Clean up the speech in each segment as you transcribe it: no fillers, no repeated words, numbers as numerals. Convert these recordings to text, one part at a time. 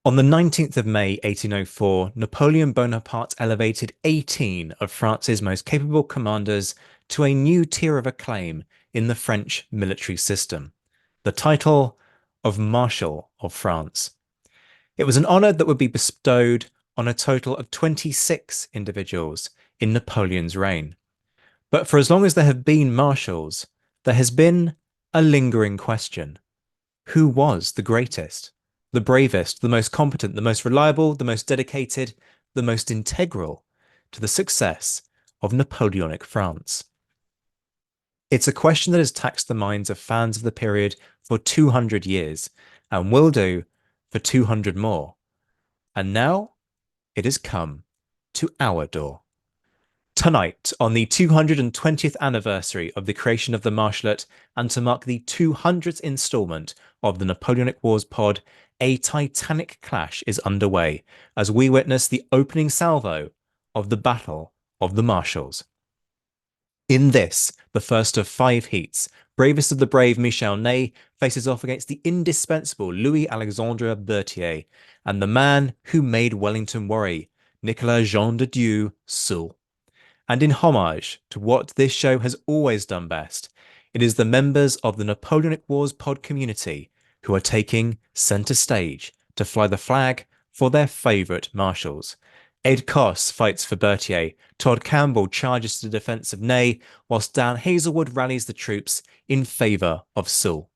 On the 19th of May, 1804, Napoleon Bonaparte elevated 18 of France's most capable commanders to a new tier of acclaim in the French military system, the title of Marshal of France. It was an honor that would be bestowed on a total of 26 individuals in Napoleon's reign. But for as long as there have been marshals, there has been a lingering question. Who was the greatest, the bravest, the most competent, the most reliable, the most dedicated, the most integral to the success of Napoleonic France? It's a question that has taxed the minds of fans of the period for 200 years and will do for 200 more. And now it has come to our door. Tonight, on the 220th anniversary of the creation of the Marshalate, and to mark the 200th instalment of the Napoleonic Wars pod, a titanic clash is underway as we witness the opening salvo of the Battle of the Marshals. In this, the first of 5 heats, bravest of the brave Michel Ney faces off against the indispensable Louis-Alexandre Berthier and the man who made Wellington worry, Nicolas Jean de Dieu Soult. And in homage to what this show has always done best, it is the members of the Napoleonic Wars pod community who are taking centre stage to fly the flag for their favourite marshals. Ed Koss fights for Berthier, Todd Campbell charges to the defence of Ney, whilst Dan Hazelwood rallies the troops in favour of Soult.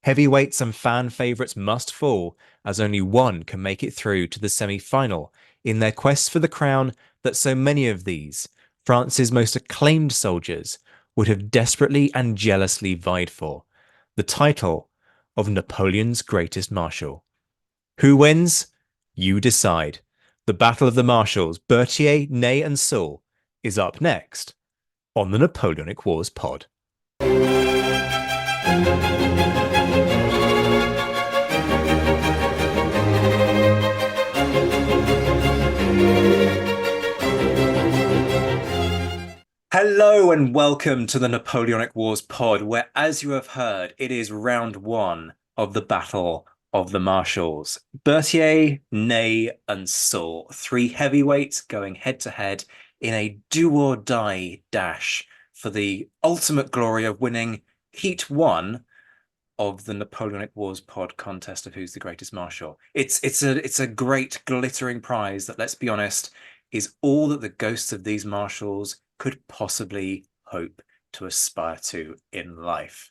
Heavyweights and fan favourites must fall, as only one can make it through to the semi-final in their quest for the crown that so many of these, France's most acclaimed soldiers, would have desperately and jealously vied for, the title of Napoleon's greatest marshal. Who wins? You decide. The Battle of the Marshals, Berthier, Ney and Soult, is up next on the Napoleonic Wars pod. Hello and welcome to the Napoleonic Wars pod, where, as you have heard, it is round 1 of the Battle of the Marshals. Berthier, Ney and Soult, 3 heavyweights going head-to-head in a do-or-die dash for the ultimate glory of winning Heat 1 of the Napoleonic Wars pod contest of who's the greatest marshal. It's a great glittering prize that, let's be honest, is all that the ghosts of these marshals could possibly hope to aspire to in life.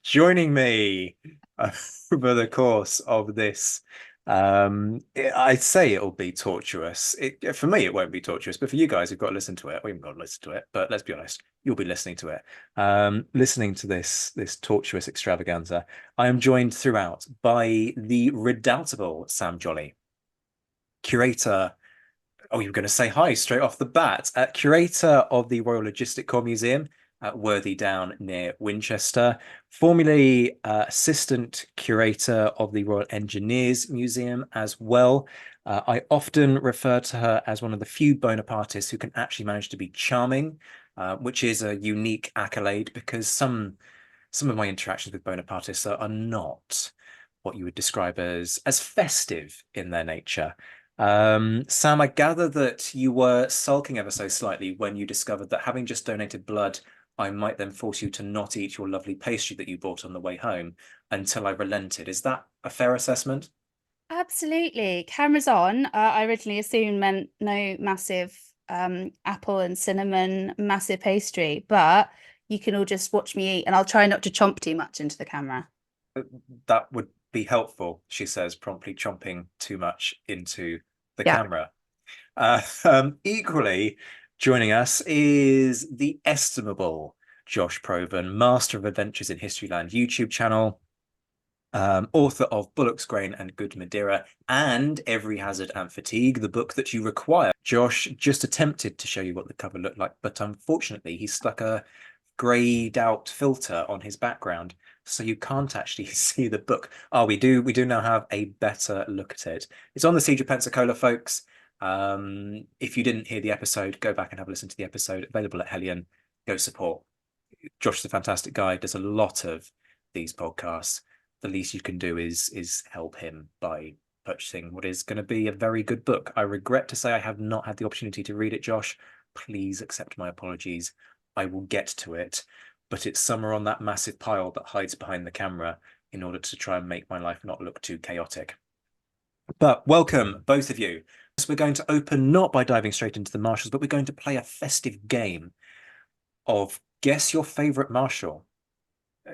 Joining me over the course of this, I'd say it'll be torturous. For me, it won't be torturous, but for you guys who've got to listen to it, we haven't got to listen to it, but let's be honest, you'll be listening to it. Listening to this torturous extravaganza, I am joined throughout by the redoubtable Sam Jolly, curator. Oh, you were going to say hi straight off the bat. Curator of the Royal Logistic Corps Museum at Worthy Down near Winchester, formerly assistant curator of the Royal Engineers Museum as well. I often refer to her as one of the few Bonapartists who can actually manage to be charming, which is a unique accolade because some of my interactions with Bonapartists are not what you would describe as festive in their nature. Sam, I gather that you were sulking ever so slightly when you discovered that having just donated blood, I might then force you to not eat your lovely pastry that you bought on the way home until I relented. Is that a fair assessment? Absolutely. Cameras on. I originally assumed meant no massive apple and cinnamon massive pastry, but you can all just watch me eat and I'll try not to chomp too much into the camera. That would be helpful, she says, promptly chomping too much into the Yeah. camera. Equally, joining us is the estimable Josh Proven, master of adventures in Historyland YouTube channel, author of Bullock's Grain and Good Madeira and Every Hazard and Fatigue, the book that you require. Josh just attempted to show you what the cover looked like, but unfortunately he stuck a grayed out filter on his background, so you can't actually see the book. Oh, we do now have a better look at it. It's on the Siege of Pensacola, folks. If you didn't hear the episode, go back and have a listen to the episode. Available at Hellion. Go support. Josh is a fantastic guy, does a lot of these podcasts. the least you can do is help him by purchasing what is going to be a very good book. I regret to say I have not had the opportunity to read it, Josh. Please accept my apologies. I will get to it, but it's somewhere on that massive pile that hides behind the camera in order to try and make my life not look too chaotic. But welcome, both of you. We're going to open not by diving straight into the Marshals, but we're going to play a festive game of guess your favorite Marshal.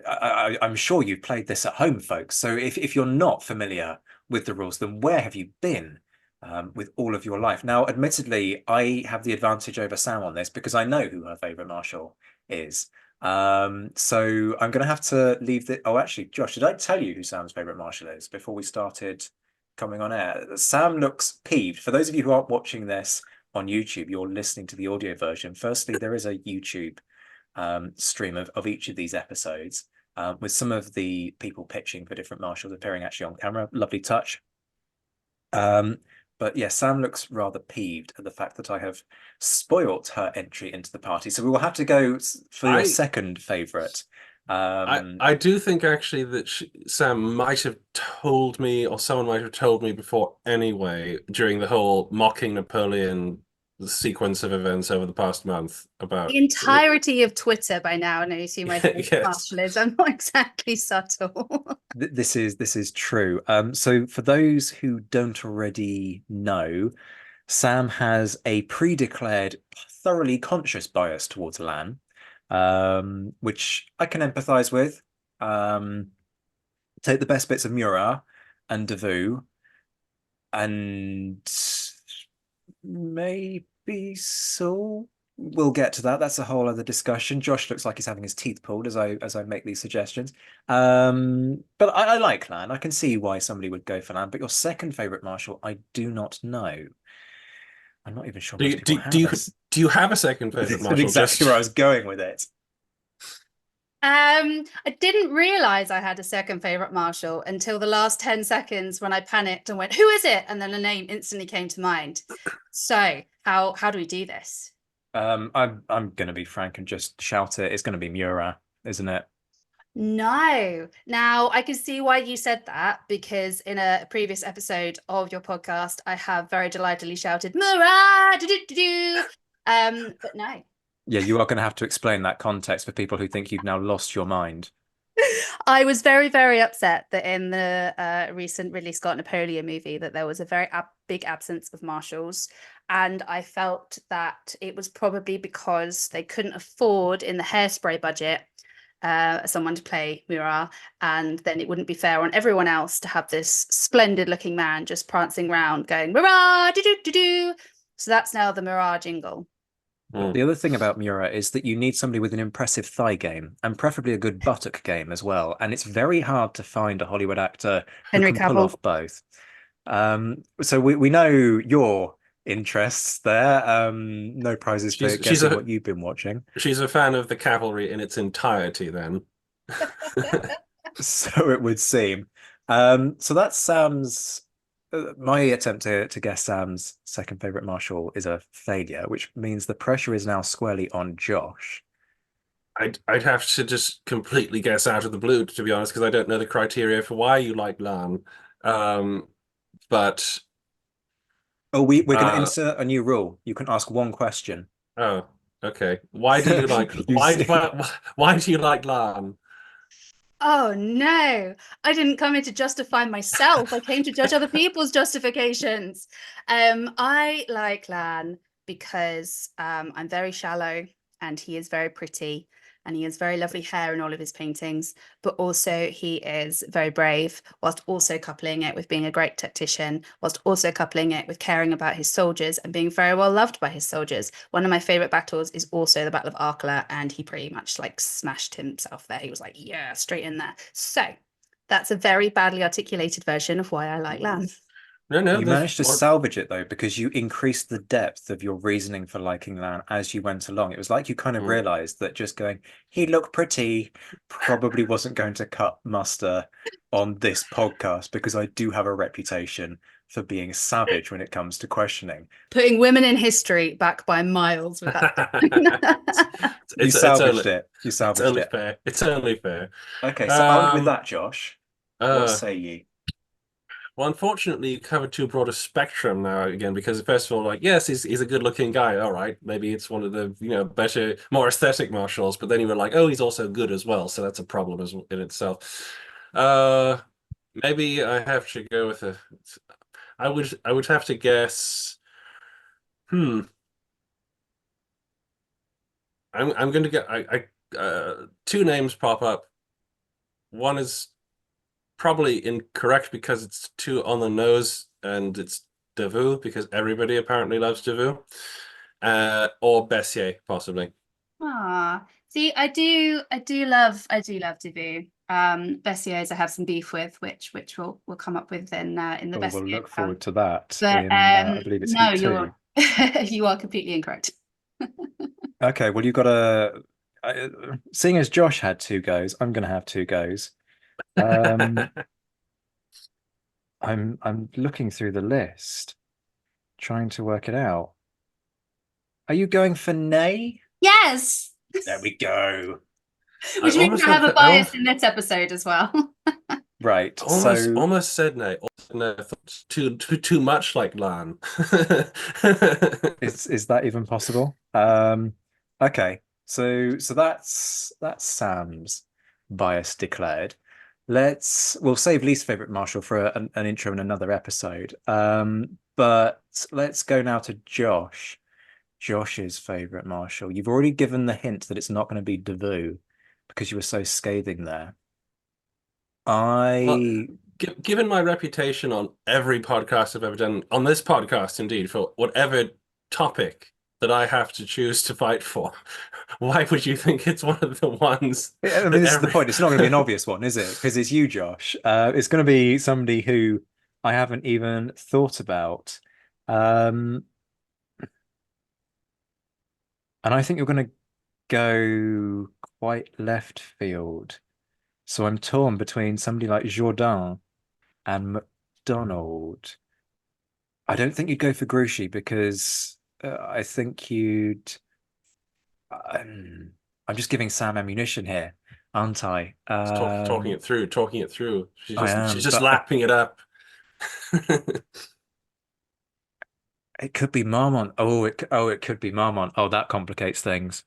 I'm sure you've played this at home, folks. So if you're not familiar with the rules, then where have you been with all of your life? Now, admittedly, I have the advantage over Sam on this because I know who her favorite Marshal is. So I'm going to have to leave the. Oh, actually, Josh, did I tell you who Sam's favorite Marshal is before we started coming on air? Sam looks peeved. For those of you who aren't watching this on YouTube, you're listening to the audio version. Firstly, there is a YouTube stream of each of these episodes with some of the people pitching for different Marshals appearing actually on camera. Lovely touch. But yeah, Sam looks rather peeved at the fact that I have spoilt her entry into the party. So we will have to go for your second favourite. I do think actually that Sam might have told me, or someone might have told me before anyway, during the whole mocking Napoleon sequence of events over the past month about the entirety of Twitter by now knows who my favorite Yes. Marshal is. I'm not exactly subtle. This is true. So for those who don't already know, Sam has a pre-declared, thoroughly conscious bias towards Lan, which I can empathise with. Take the best bits of Murat and Davou, and maybe Soult. We'll get to that. That's a whole other discussion. Josh looks like he's having his teeth pulled as I make these suggestions. But I like Lan. I can see why somebody would go for Lan. But your second favorite Marshal, I do not know. I'm not even sure. Do you have a second favorite That's Marshal? exactly where I was going with it. I didn't realize I had a second favorite Marshal until the last 10 seconds when I panicked and went, "Who is it?" And then a name instantly came to mind. So how do we do this? I'm going to be frank and just shout it. It's going to be Murat, isn't it? No. Now, I can see why you said that because in a previous episode of your podcast, I have very delightedly shouted, "Murat!" But no. Yeah, you are going to have to explain that context for people who think you've now lost your mind. I was very, very upset that in the recent Ridley Scott Napoleon movie that there was a very big absence of Marshals. And I felt that it was probably because they couldn't afford in the Hairspray budget someone to play Murat, and then it wouldn't be fair on everyone else to have this splendid looking man just prancing around going Murat, do. So that's now the Murat jingle. The other thing about Murat is that you need somebody with an impressive thigh game and preferably a good buttock game as well. And it's very hard to find a Hollywood actor who Henry can pull Cavill. off both. So we know your interests there. No prizes for guessing what you've been watching. She's a fan of the cavalry in its entirety then. So it would seem. So that Sam's my attempt to guess Sam's second favorite Marshal is a failure, which means the pressure is now squarely on Josh. I'd have to just completely guess out of the blue, to be honest, because I don't know the criteria for why you like Lan. But we're going to insert a new rule. You can ask one question. Oh, okay. Why do you like why do you like Lan? Oh no, I didn't come here to justify myself. I came to judge other people's justifications. I like Lan because I'm very shallow and he is very pretty and he has very lovely hair in all of his paintings, but also he is very brave, whilst also coupling it with being a great tactician, whilst also coupling it with caring about his soldiers and being very well loved by his soldiers. One of my favorite battles is also the Battle of Arkela, and he pretty much like smashed himself there. He was like, yeah, straight in there. So that's a very badly articulated version of why I like Lan. No, you managed to salvage it though, because you increased the depth of your reasoning for liking Lan as you went along. It was like you kind of realized that just going, he looked pretty, probably wasn't going to cut muster on this podcast, because I do have a reputation for being savage when it comes to questioning. Putting women in history back by miles with that. You salvaged it. You salvaged it. Fair. It's only fair. Okay, so armed with that, Josh. What Uh, say ye? well, unfortunately, you covered too broad a spectrum now again, because first of all, like, yes, he's a good-looking guy. All right, maybe it's one of the better, more aesthetic marshals. But then you were like, oh, he's also good as well, so that's a problem as in itself. Uh, maybe I have to go with a. I would have to guess. Hmm. I'm going to get. Two names pop up. One is probably incorrect because it's too on the nose, and it's Davout because everybody apparently loves Davout. Or Berthier, possibly. Ah, see, I do love Divu. Bessie's I have some beef with, which we'll come up with in the Oh, we'll Bessier look round. forward to that But in, I believe it's no, heat two. you are completely incorrect. Okay, well, you've got to, seeing as Josh had two goes, I'm going to have two goes. Um, I'm looking through the list, trying to work it out. Are you going for Ney? Yes, There we go. I which means almost I went have a for I bias almost in this episode as well. Right. almost So almost said no. No, I thought too much like Lan. is that even possible? Okay. So that's Sam's bias declared. We'll save least favorite Marshal for an intro in another episode. But let's go now to Josh. Josh's favorite Marshal. You've already given the hint that it's not going to be Davout because you were so scathing there. Well, I given my reputation on every podcast I've ever done, on this podcast indeed, for whatever topic that I have to choose to fight for, why would you think it's one of the ones I mean, that this is the every point. It's not going to be an obvious one, is it? Because it's you, Josh. It's going to be somebody who I haven't even thought about. Um, and I think you're going to go quite left field. So I'm torn between somebody like Jourdain and McDonald. I don't think you'd go for Grouchy because I think you'd. I'm just giving Sam ammunition here, aren't I? talking it through. I She's am, just but lapping it up. it could be Marmont. It could be Marmont. Oh, that complicates things.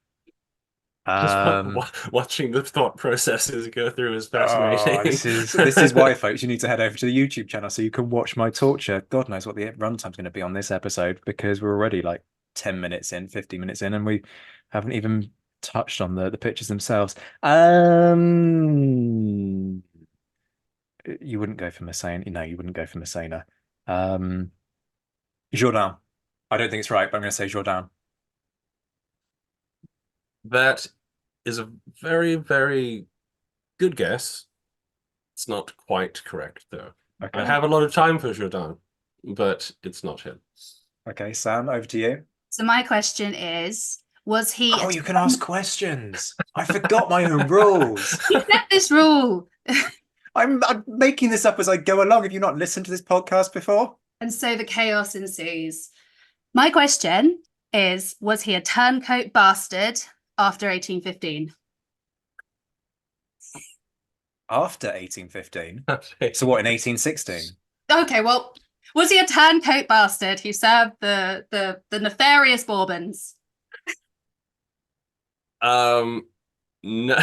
Just Um, watching the thought processes go through is fascinating. this is why, folks, you need to head over to the YouTube channel so you can watch my torture. God knows what the runtime's going to be on this episode because we're already like 10 minutes in, 50 minutes in, and we haven't even touched on the pictures themselves. You wouldn't go for Messina. No, you wouldn't go for Messina. Um, Jourdain. I don't think it's right, but I'm going to say Jourdain. That is a very, very good guess. It's not quite correct, though. I Okay. have a lot of time for Jourdain, but it's not him. Okay, Sam, over to you. So my question is, was he Oh, you can ask questions. I forgot my own rules. he set this rule? I'm making this up as I go along. Have you not listened to this podcast before? And so the chaos ensues. My question is, was he a turncoat bastard after 1815? After 1815. So what, in 1816? Okay, well, was he a turncoat bastard who served the nefarious Bourbons? No,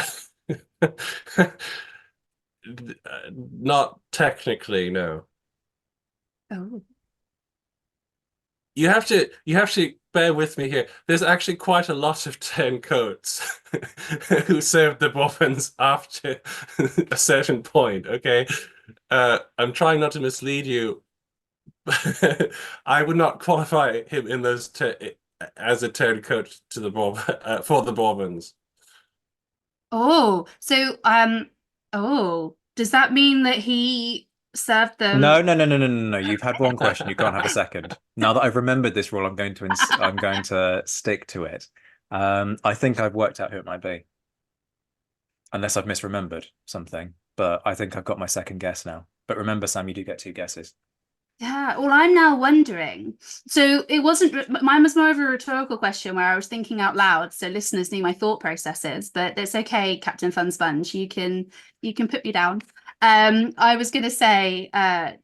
not technically, no. Oh. You have to bear with me here. There's actually quite a lot of turncoats who served the Bourbons after a certain point, okay? I'm trying not to mislead you. I would not qualify him in those as a turncoat to the for the Bourbons. Oh, so does that mean that he served them? No, no, no, no, no, no, no. You've had one question. You can't have a second. Now that I've remembered this rule, I'm going to stick to it. I think I've worked out who it might be, unless I've misremembered something. But I think I've got my second guess now. But remember, Sam, you do get two guesses. Yeah, well, I'm now wondering. So it wasn't, mine was more of a rhetorical question where I was thinking out loud, so listeners knew my thought processes. But it's okay, Captain Fun Sponge. You can put me down. I was going to say,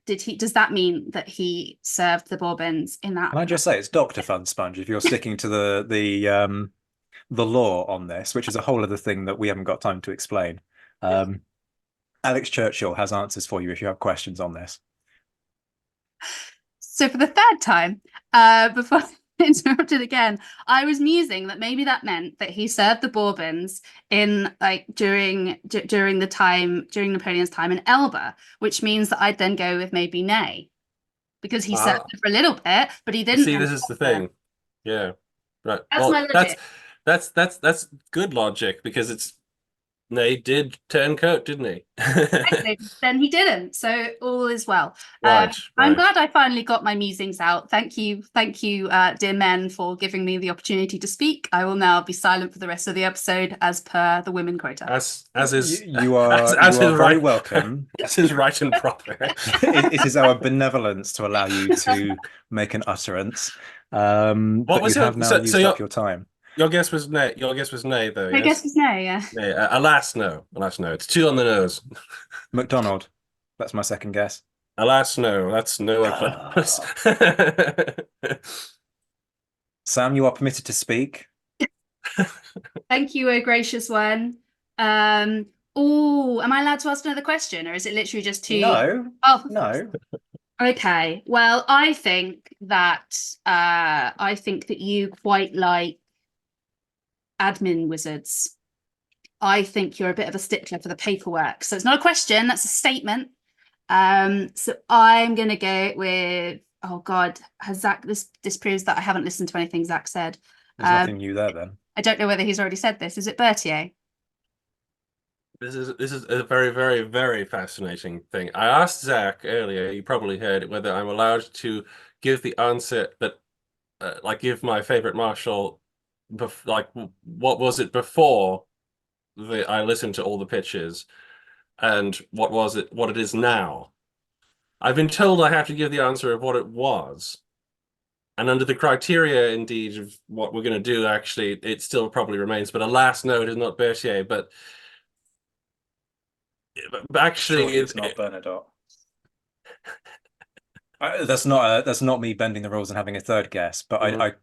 does that mean that he served the Bourbons in that? Can I just say it's Dr. Fun Sponge if you're sticking to the law on this, which is a whole other thing that we haven't got time to explain. Alex Churchill has answers for you if you have questions on this. So for the third time, before I interrupted again, I was musing that maybe that meant that he served the Bourbons in like during Napoleon's time in Elba, which means that I'd then go with maybe Ney, because he served it for a little bit, but he didn't. See, this is the thing. Yeah. Right. That's my logic. That's good logic, because it's Ney did turn coat, didn't he? Then he didn't, so all is well. Right. I'm glad I finally got my musings out. Thank you, dear men, for giving me the opportunity to speak. I will now be silent for the rest of the episode, as per the women quota. As is you are very right, welcome. As is right and proper. It is our benevolence to allow you to make an utterance. But you have now used up your time. Your guess was Ney. Your guess was Ney, though. My guess was Ney, yeah. Ney. Alas, no. Alas, no. It's 2 on the nose. McDonald. That's my second guess. Alas, no. That's nowhere close. Sam, you are permitted to speak. Thank you, oh gracious one. Oh, am I allowed to ask another question, or is it literally just 2? No. Oh, no. Okay. Well, I think that you quite like admin wizards. I think you're a bit of a stickler for the paperwork. So it's not a question, that's a statement. So I'm gonna go with, oh God, has Zach, this proves that I haven't listened to anything Zach said. There's nothing new there then. I don't know whether he's already said this. Is it Berthier? This is a very, very, very fascinating thing. I asked Zach earlier, you probably heard it, whether I'm allowed to give the answer that, like, give my favorite Marshal, like, what was it before I listened to all the pitches, and what it is now. I've been told I have to give the answer of what it was. And under the criteria, indeed, of what we're going to do, actually, it still probably remains. But alas, no, it is not Berthier. But actually, Surely it's not Bernadotte. That's not me bending the rules and having a third guess. But I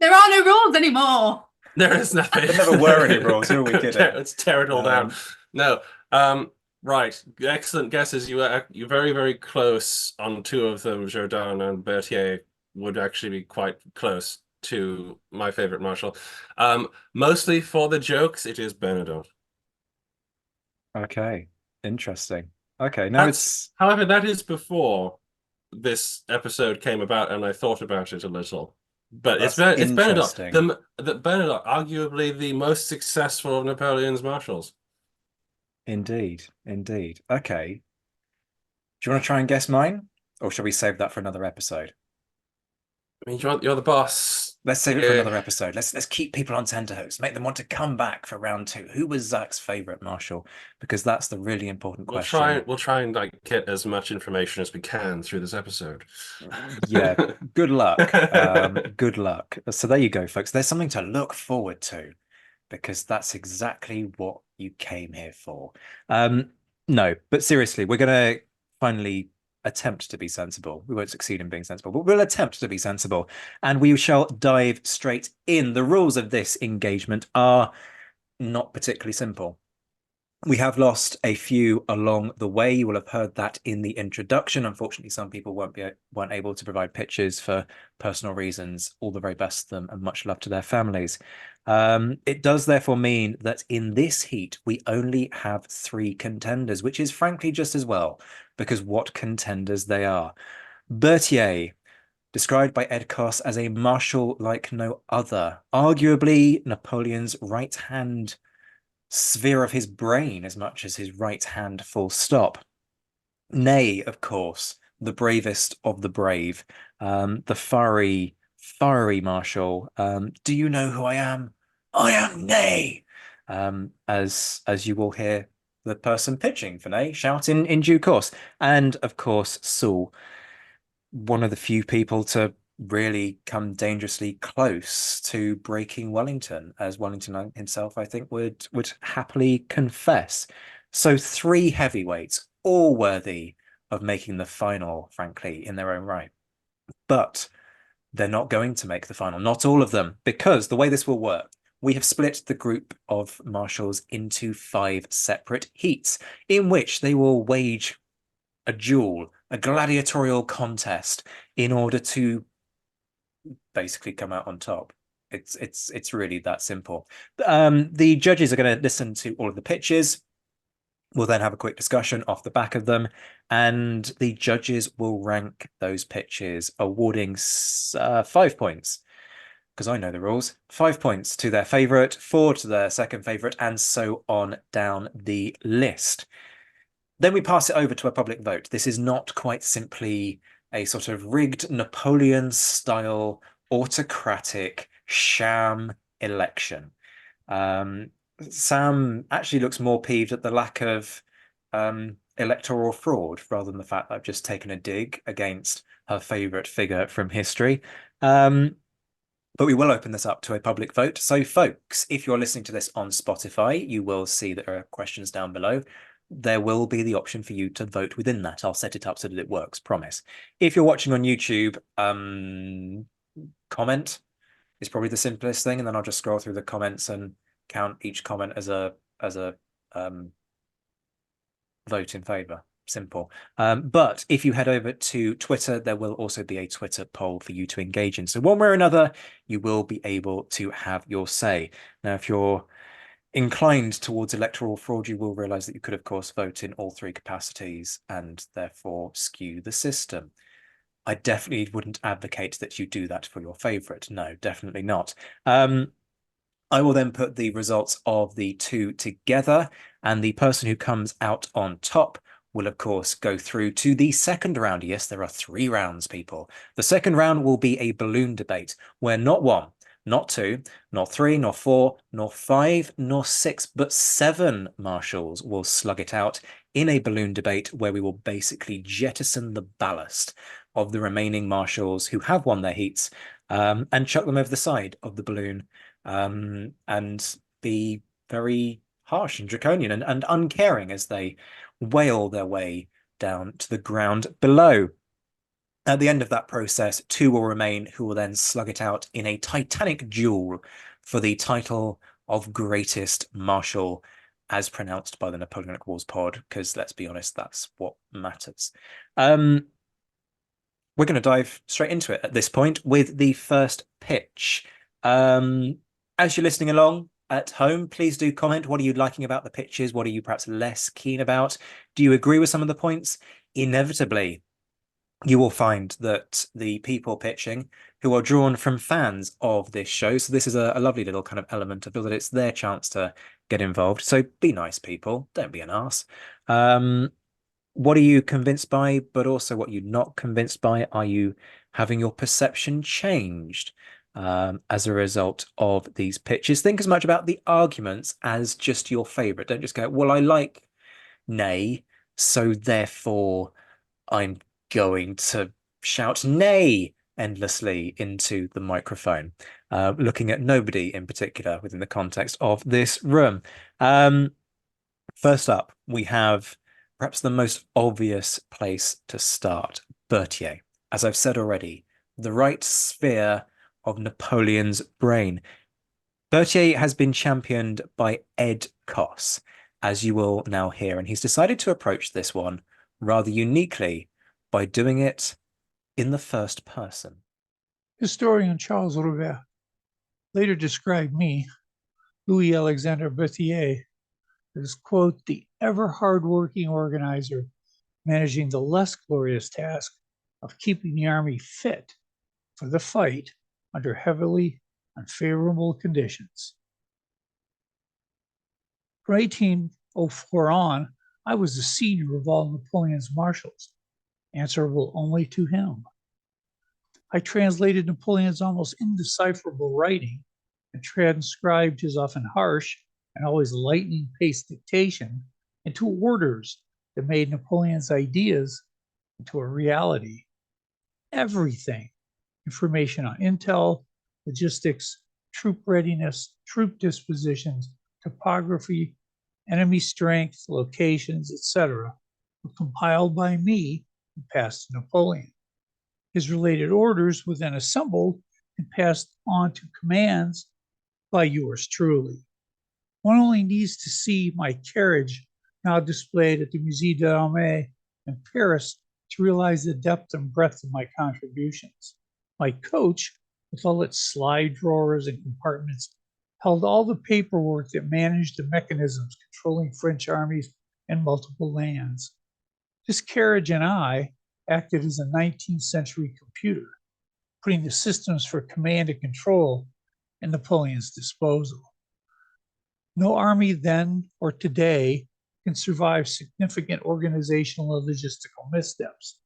there are no rules anymore. There is nothing. There never were any rules. Who are we kidding? Let's tear it all down. No. Right. Excellent guesses. You're very, very close on 2 of them. Jourdan and Berthier would actually be quite close to my favorite Marshal. Mostly for the jokes, it is Bernadotte. Okay. Interesting. Okay. Now however, that is before this episode came about, and I thought about it a little. But it's Bernadotte. Bernadotte, arguably the most successful of Napoleon's Marshals. Indeed. Okay. Do you want to try and guess mine? Or shall we save that for another episode? I mean, you're the boss. Let's save it for another episode. Let's keep people on tenterhooks. Make them want to come back for round 2. Who was Zach's favorite Marshal? Because that's the really important question. We'll try and like get as much information as we can through this episode. Yeah. Good luck. Good luck. So there you go, folks. There's something to look forward to, because that's exactly what you came here for. No, but seriously, we're going to finally attempt to be sensible. We won't succeed in being sensible, but we'll attempt to be sensible, and we shall dive straight in. The rules of this engagement are not particularly simple. We have lost a few along the way. You will have heard that in the introduction. Unfortunately, some people weren't able to provide pictures for personal reasons. All the very best to them, and much love to their families. It does therefore mean that in this heat, we only have 3 contenders, which is frankly just as well, because what contenders they are. Berthier, described by Ed Koss as a Marshal like no other, arguably Napoleon's right-hand sphere of his brain as much as his right hand, full stop. Ney, of course, the bravest of the brave, the fiery Marshal. Do you know who I am? I am Ney. As you will hear the person pitching for Ney shout in due course. And of course, Soult, one of the few people to really come dangerously close to breaking Wellington, as Wellington himself, I think, would happily confess. So 3 heavyweights, all worthy of making the final, frankly, in their own right. But they're not going to make the final, not all of them, because the way this will work, we have split the group of marshals into 5 separate heats in which they will wage a duel, a gladiatorial contest in order to basically come out on top. It's really that simple. The judges are going to listen to all of the pitches. We'll then have a quick discussion off the back of them, and the judges will rank those pitches, awarding 5 points, because I know the rules. 5 points to their favourite, 4 to their second favourite, and so on down the list. Then we pass it over to a public vote. This is not quite simply a sort of rigged Napoleon-style autocratic sham election. Sam actually looks more peeved at the lack of electoral fraud rather than the fact that I've just taken a dig against her favourite figure from history. But we will open this up to a public vote. So, folks, if you're listening to this on Spotify, you will see that there are questions down below. There will be the option for you to vote within that. I'll set it up so that it works, promise. If you're watching on YouTube, comment is probably the simplest thing, and then I'll just scroll through the comments and count each comment as a vote in favor. Simple. But if you head over to Twitter, there will also be a Twitter poll for you to engage in. So one way or another, you will be able to have your say. Now, if you're inclined towards electoral fraud, you will realize that you could, of course, vote in all 3 capacities and therefore skew the system. I definitely wouldn't advocate that you do that for your favorite. No, definitely not. I will then put the results of the 2 together, and the person who comes out on top will, of course, go through to the second round. Yes, there are 3 rounds, people. The second round will be a balloon debate where not 1, not 2, not 3, nor 4, nor 5, nor 6, but 7 marshals will slug it out in a balloon debate where we will basically jettison the ballast of the remaining marshals who have won their heats and chuck them over the side of the balloon and be very harsh and draconian and uncaring as they wail their way down to the ground below. At the end of that process, 2 will remain who will then slug it out in a titanic duel for the title of greatest marshal as pronounced by the Napoleonic Wars pod, because let's be honest, that's what matters. We're going to dive straight into it at this point with the first pitch. As you're listening along at home, please do comment. What are you liking about the pitches? What are you perhaps less keen about? Do you agree with some of the points? Inevitably, you will find that the people pitching who are drawn from fans of this show, so this is a lovely little kind of element. I feel that it's their chance to get involved. So be nice, people. Don't be an arse. What are you convinced by, but also what you're not convinced by? Are you having your perception changed as a result of these pitches? Think as much about the arguments as just your favorite. Don't just go, well, I like Ney, so therefore I'm going to shout Ney endlessly into the microphone, looking at nobody in particular within the context of this room. First up, we have perhaps the most obvious place to start, Berthier. As I've said already, the right sphere of Napoleon's brain. Berthier has been championed by Ed Koss, as you will now hear, and he's decided to approach this one rather uniquely by doing it in the first person. Historian Charles Robert later described me, Louis Alexandre Berthier, as, quote, the ever hardworking organizer managing the less glorious task of keeping the army fit for the fight under heavily unfavorable conditions. From 1804 on, I was the senior of all Napoleon's marshals, answerable only to him. I translated Napoleon's almost indecipherable writing and transcribed his often harsh and always lightning-paced dictation into orders that made Napoleon's ideas into a reality. Everything, information on intel, logistics, troop readiness, troop dispositions, topography, enemy strength, locations, etc., were compiled by me and passed to Napoleon. His related orders were then assembled and passed on to commands by yours truly. One only needs to see my carriage now displayed at the Musée d'Armée in Paris to realize the depth and breadth of my contributions. My coach, with all its slide drawers and compartments, held all the paperwork that managed the mechanisms controlling French armies in multiple lands. This carriage and I acted as a 19th century computer, putting the systems for command and control at Napoleon's disposal. No army then or today can survive significant organizational and logistical missteps.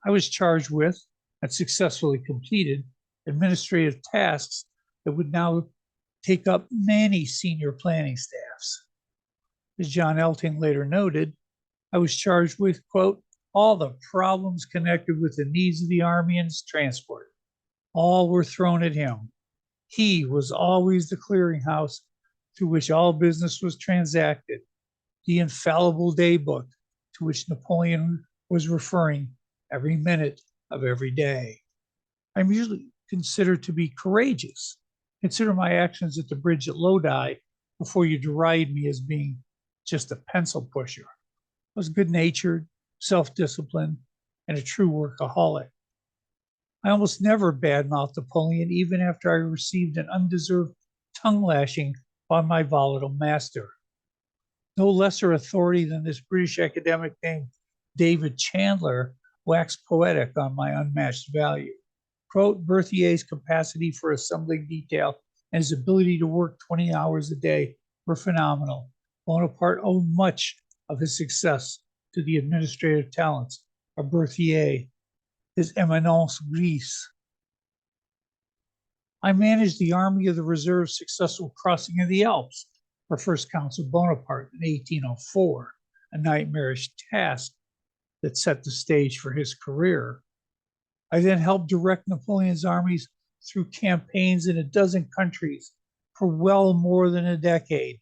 I was charged with and successfully completed administrative tasks that would now take up many senior planning staffs. As John Elting later noted, I was charged with, quote, all the problems connected with the needs of the army and its transport. All were thrown at him. He was always the clearinghouse through which all business was transacted, the infallible day book to which Napoleon was referring every minute of every day. I'm usually considered to be courageous. Consider my actions at the bridge at Lodi before you deride me as being just a pencil pusher. I was good-natured, self-disciplined, and a true workaholic. I almost never badmouthed Napoleon, even after I received an undeserved tongue lashing by my volatile master. No lesser authority than this British academic named David Chandler waxed poetic on my unmatched value. Quote, Berthier's capacity for assembling detail and his ability to work 20 hours a day were phenomenal. Bonaparte owed much of his success to the administrative talents of Berthier, his eminence grise. I managed the Army of the Reserve's successful crossing of the Alps for First Consul Bonaparte in 1804, a nightmarish task that set the stage for his career. I then helped direct Napoleon's armies through campaigns in a dozen countries for well more than a decade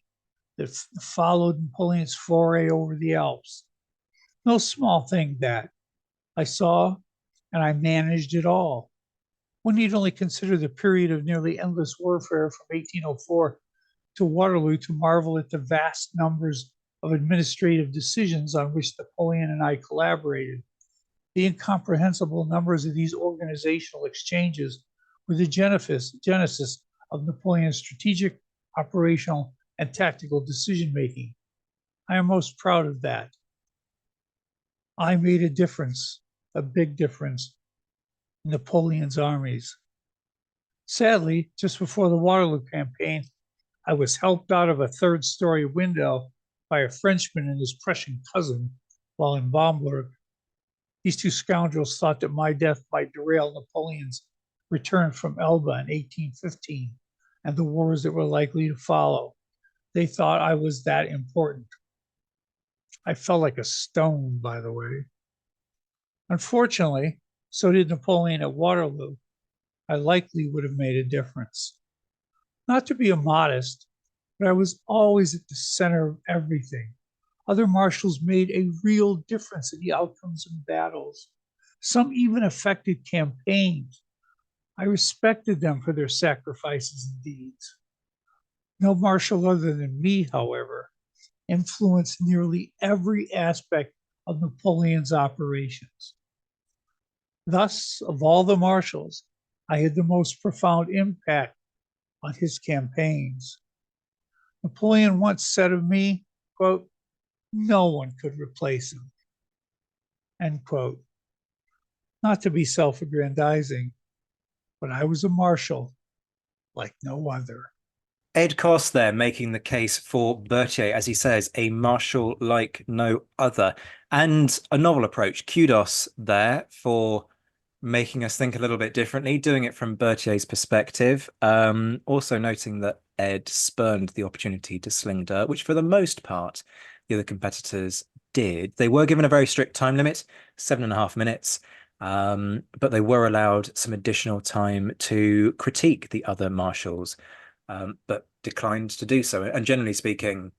that followed Napoleon's foray over the Alps. No small thing that. I saw and I managed it all. One need only consider the period of nearly endless warfare from 1804 to Waterloo to marvel at the vast numbers of administrative decisions on which Napoleon and I collaborated. The incomprehensible numbers of these organizational exchanges were the genesis of Napoleon's strategic, operational, and tactical decision-making. I am most proud of that. I made a difference, a big difference, in Napoleon's armies. Sadly, just before the Waterloo campaign, I was helped out of a third-story window by a Frenchman and his Prussian cousin while in Bamberg. These two scoundrels thought that my death might derail Napoleon's return from Elba in 1815 and the wars that were likely to follow. They thought I was that important. I fell like a stone, by the way. Unfortunately, so did Napoleon at Waterloo. I likely would have made a difference. Not to be immodest, but I was always at the center of everything. Other marshals made a real difference in the outcomes of battles. Some even affected campaigns. I respected them for their sacrifices and deeds. No marshal other than me, however, influenced nearly every aspect of Napoleon's operations. Thus, of all the marshals, I had the most profound impact on his campaigns. Napoleon once said of me, quote, no one could replace him, end quote. Not to be self-aggrandizing, but I was a marshal like no other. Ed Cost there making the case for Berthier, as he says, a marshal like no other, and a novel approach. Kudos there for making us think a little bit differently, doing it from Berthier's perspective. Also noting that Ed spurned the opportunity to sling dirt, which for the most part, the other competitors did. They were given a very strict time limit, 7.5 minutes, but they were allowed some additional time to critique the other marshals, but declined to do so. And generally speaking,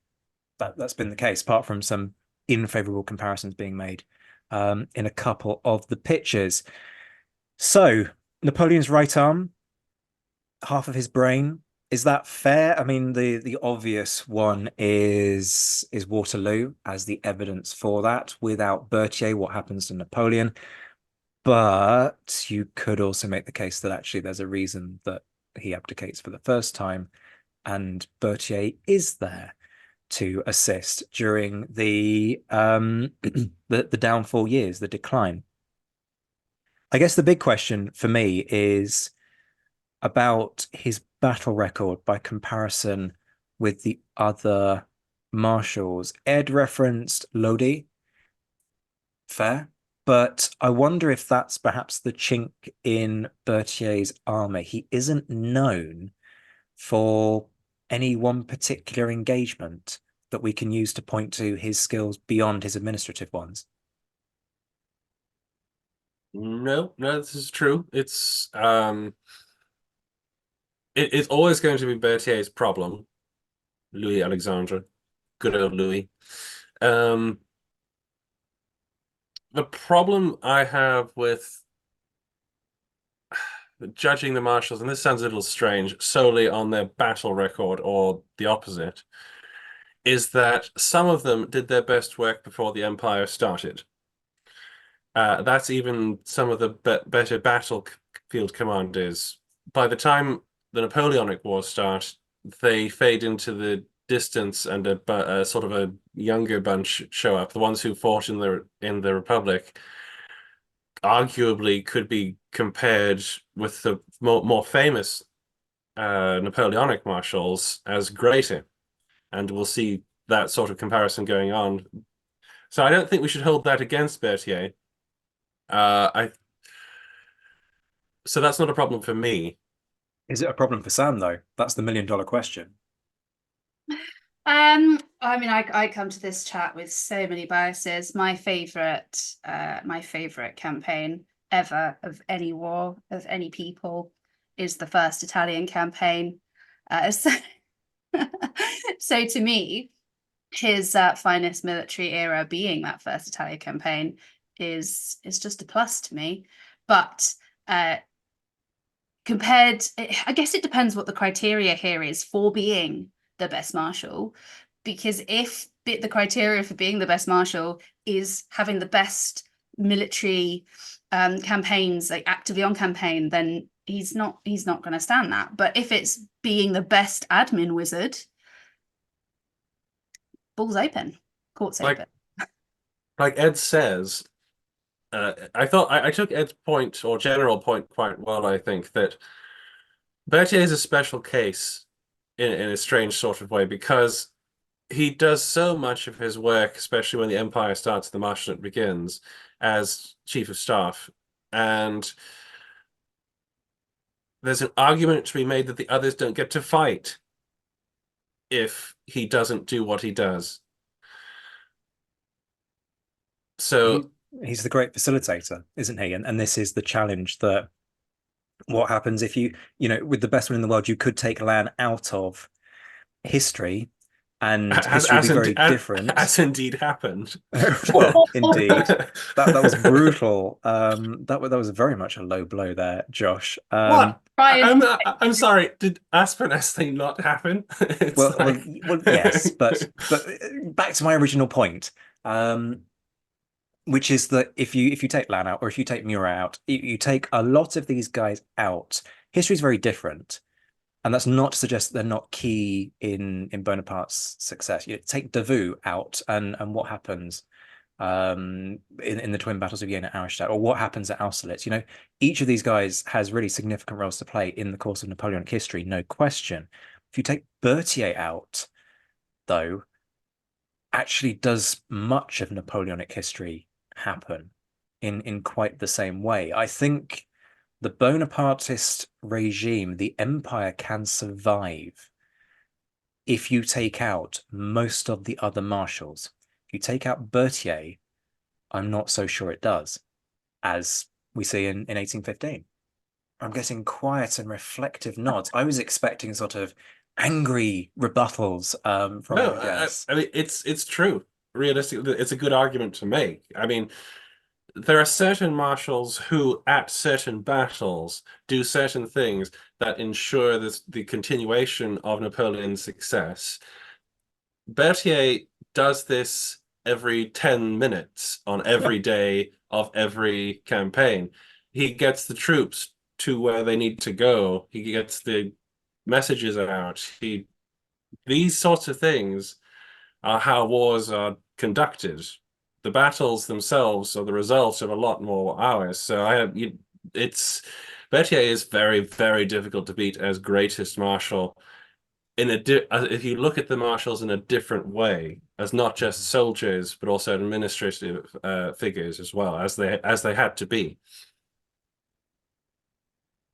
that's been the case, apart from some unfavorable comparisons being made in a couple of the pictures. So Napoleon's right arm, half of his brain. Is that fair? I mean, the obvious one is Waterloo as the evidence for that. Without Berthier, what happens to Napoleon? But you could also make the case that actually there's a reason that he abdicates for the first time, and Berthier is there to assist during the the downfall years, the decline. I guess the big question for me is about his battle record by comparison with the other marshals. Ed referenced Lodi, fair, but I wonder if that's perhaps the chink in Berthier's armor. He isn't known for any one particular engagement that we can use to point to his skills beyond his administrative ones. No, this is true. It's always going to be Berthier's problem. Louis Alexandre, good old Louis. The problem I have with judging the marshals, and this sounds a little strange, solely on their battle record or the opposite, is that some of them did their best work before the empire started. That's even some of the better battlefield commanders. By the time the Napoleonic Wars start, they fade into the distance, and a sort of a younger bunch show up. The ones who fought in the Republic arguably could be compared with the more famous Napoleonic marshals as greater, and we'll see that sort of comparison going on. So I don't think we should hold that against Berthier. So that's not a problem for me. Is it a problem for Sam, though? That's the million-dollar question. I mean, I come to this chat with so many biases. My favorite campaign ever of any war, of any people, is the first Italian campaign. So to me, his finest military era being that first Italian campaign is just a plus to me. But compared, I guess it depends what the criteria here is for being the best marshal, because if the criteria for being the best marshal is having the best military campaigns, like actively on campaign, then he's not going to stand that. But if it's being the best admin wizard, ball's open, court's open. Like Ed says, I thought I took Ed's point or general point quite well. I think that Berthier is a special case in a strange sort of way, because he does so much of his work, especially when the Empire starts, the Marshal begins, as chief of staff. And there's an argument to be made that the others don't get to fight if he doesn't do what he does. So he's the great facilitator, isn't he? And this is the challenge, that what happens if you with the best one in the world, you could take Lan out of history, and history would be very different. As indeed happened. Well, indeed. That was brutal. That was very much a low blow there, Josh. What? I'm sorry. Did Aspernest thing not happen? Well, yes, but back to my original point, which is that if you take Lan out, or if you take Murat out, you take a lot of these guys out, history is very different. And that's not to suggest they're not key in Bonaparte's success. You take Davout out, and what happens in the twin battles of Jena, Auerstadt, or what happens at Austerlitz. Each of these guys has really significant roles to play in the course of Napoleonic history, no question. If you take Berthier out, though, actually does much of Napoleonic history happen in quite the same way. I think the Bonapartist regime, the empire, can survive if you take out most of the other marshals. If you take out Berthier, I'm not so sure it does, as we see in 1815. I'm getting quiet and reflective nods. I was expecting sort of angry rebuttals from No, our guests. I mean it's true. Realistically, it's a good argument to make. I mean, there are certain marshals who, at certain battles, do certain things that ensure the continuation of Napoleon's success. Berthier does this every 10 minutes on every day of every campaign. He gets the troops to where they need to go. He gets the messages out. These sorts of things are how wars are conducted. The battles themselves are the result of a lot more hours. So it's Berthier is very, very difficult to beat as greatest marshal. If you look at the marshals in a different way, as not just soldiers but also administrative figures as well, as they had to be.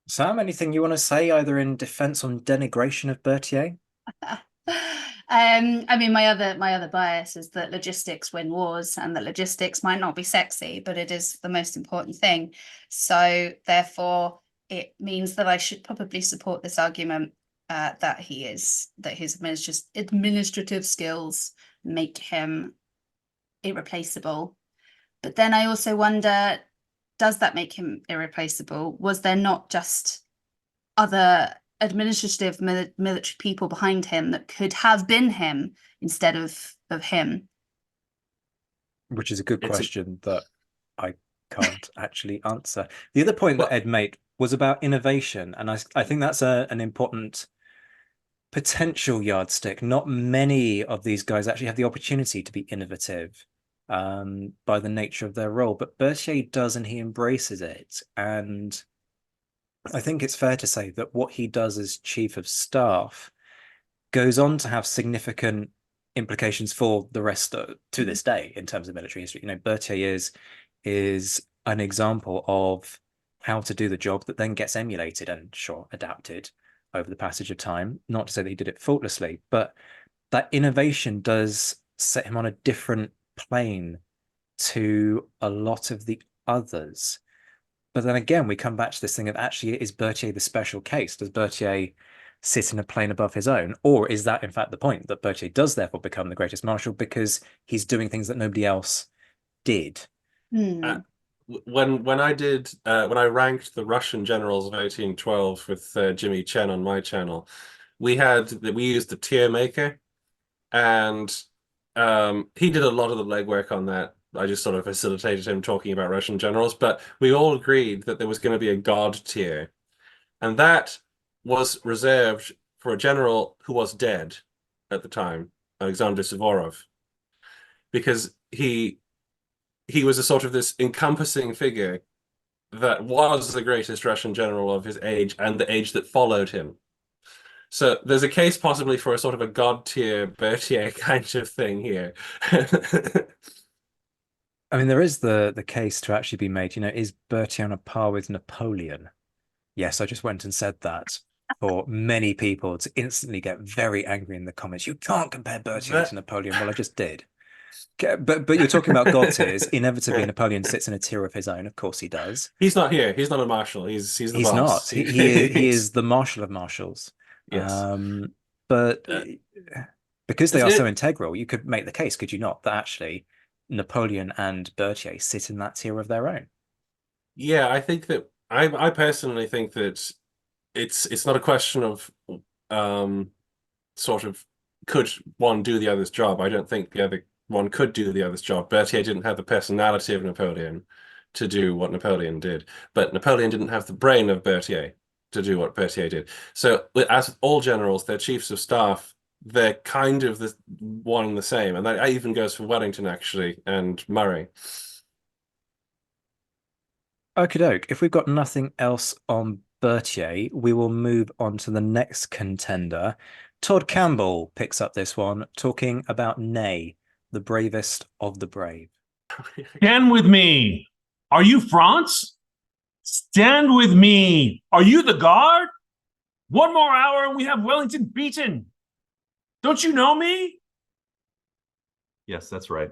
Sam, anything you want to say either in defense or denigration of Berthier? I mean, my other bias is that logistics win wars, and that logistics might not be sexy, but it is the most important thing. So therefore, it means that I should probably support this argument that his administrative skills make him irreplaceable. But then I also wonder, does that make him irreplaceable? Was there not just other administrative military people behind him that could have been him instead of him? Which is a good question that I can't actually answer. The other point that Ed made was about innovation, and I think that's an important potential yardstick. Not many of these guys actually have the opportunity to be innovative by the nature of their role, but Berthier does, and he embraces it. And I think it's fair to say that what he does as chief of staff goes on to have significant implications for the rest to this day in terms of military history. You know, Berthier is an example of how to do the job that then gets emulated and sure adapted over the passage of time. Not to say that he did it faultlessly, but that innovation does set him on a different plane to a lot of the others. But then again, we come back to this thing of, actually, is Berthier the special case? Does Berthier sit in a plane above his own? Or is that in fact the point, that Berthier does therefore become the greatest marshal because he's doing things that nobody else did? When I ranked the Russian generals of 1812 with Jimmy Chen on my channel, we used the tier maker, and he did a lot of the legwork on that. I just sort of facilitated him talking about Russian generals, but we all agreed that there was going to be a god tier, and that was reserved for a general who was dead at the time, Alexander Suvorov, because he was a sort of this encompassing figure that was the greatest Russian general of his age and the age that followed him. So there's a case possibly for a sort of a god tier Berthier kind of thing here. I mean, there is the case to actually be made, you know, is Berthier on a par with Napoleon? Yes, I just went and said that for many people to instantly get very angry in the comments. You can't compare Berthier to Napoleon. Well, I just did. But you're talking about god tiers. Inevitably, Napoleon sits in a tier of his own. Of course he does. He's not here. He's not a marshal. He's the Not. boss. He is the marshal of marshals. Yes. But because they are so integral, you could make the case, could you not, that actually Napoleon and Berthier sit in that tier of their own? Yeah, I think that I personally think that it's not a question of sort of could one do the other's job. I don't think the other one could do the other's job. Berthier didn't have the personality of Napoleon to do what Napoleon did, but Napoleon didn't have the brain of Berthier to do what Berthier did. So as with all generals, they're chiefs of staff. They're kind of the one and the same, and that even goes for Wellington actually and Murray. Okie doke. If we've got nothing else on Berthier, we will move on to the next contender. Todd Campbell picks up this one, talking about Ney, the bravest of the brave. Stand with me. Are you France? Stand with me. Are you the guard? One more hour and we have Wellington beaten. Don't you know me? Yes, that's right.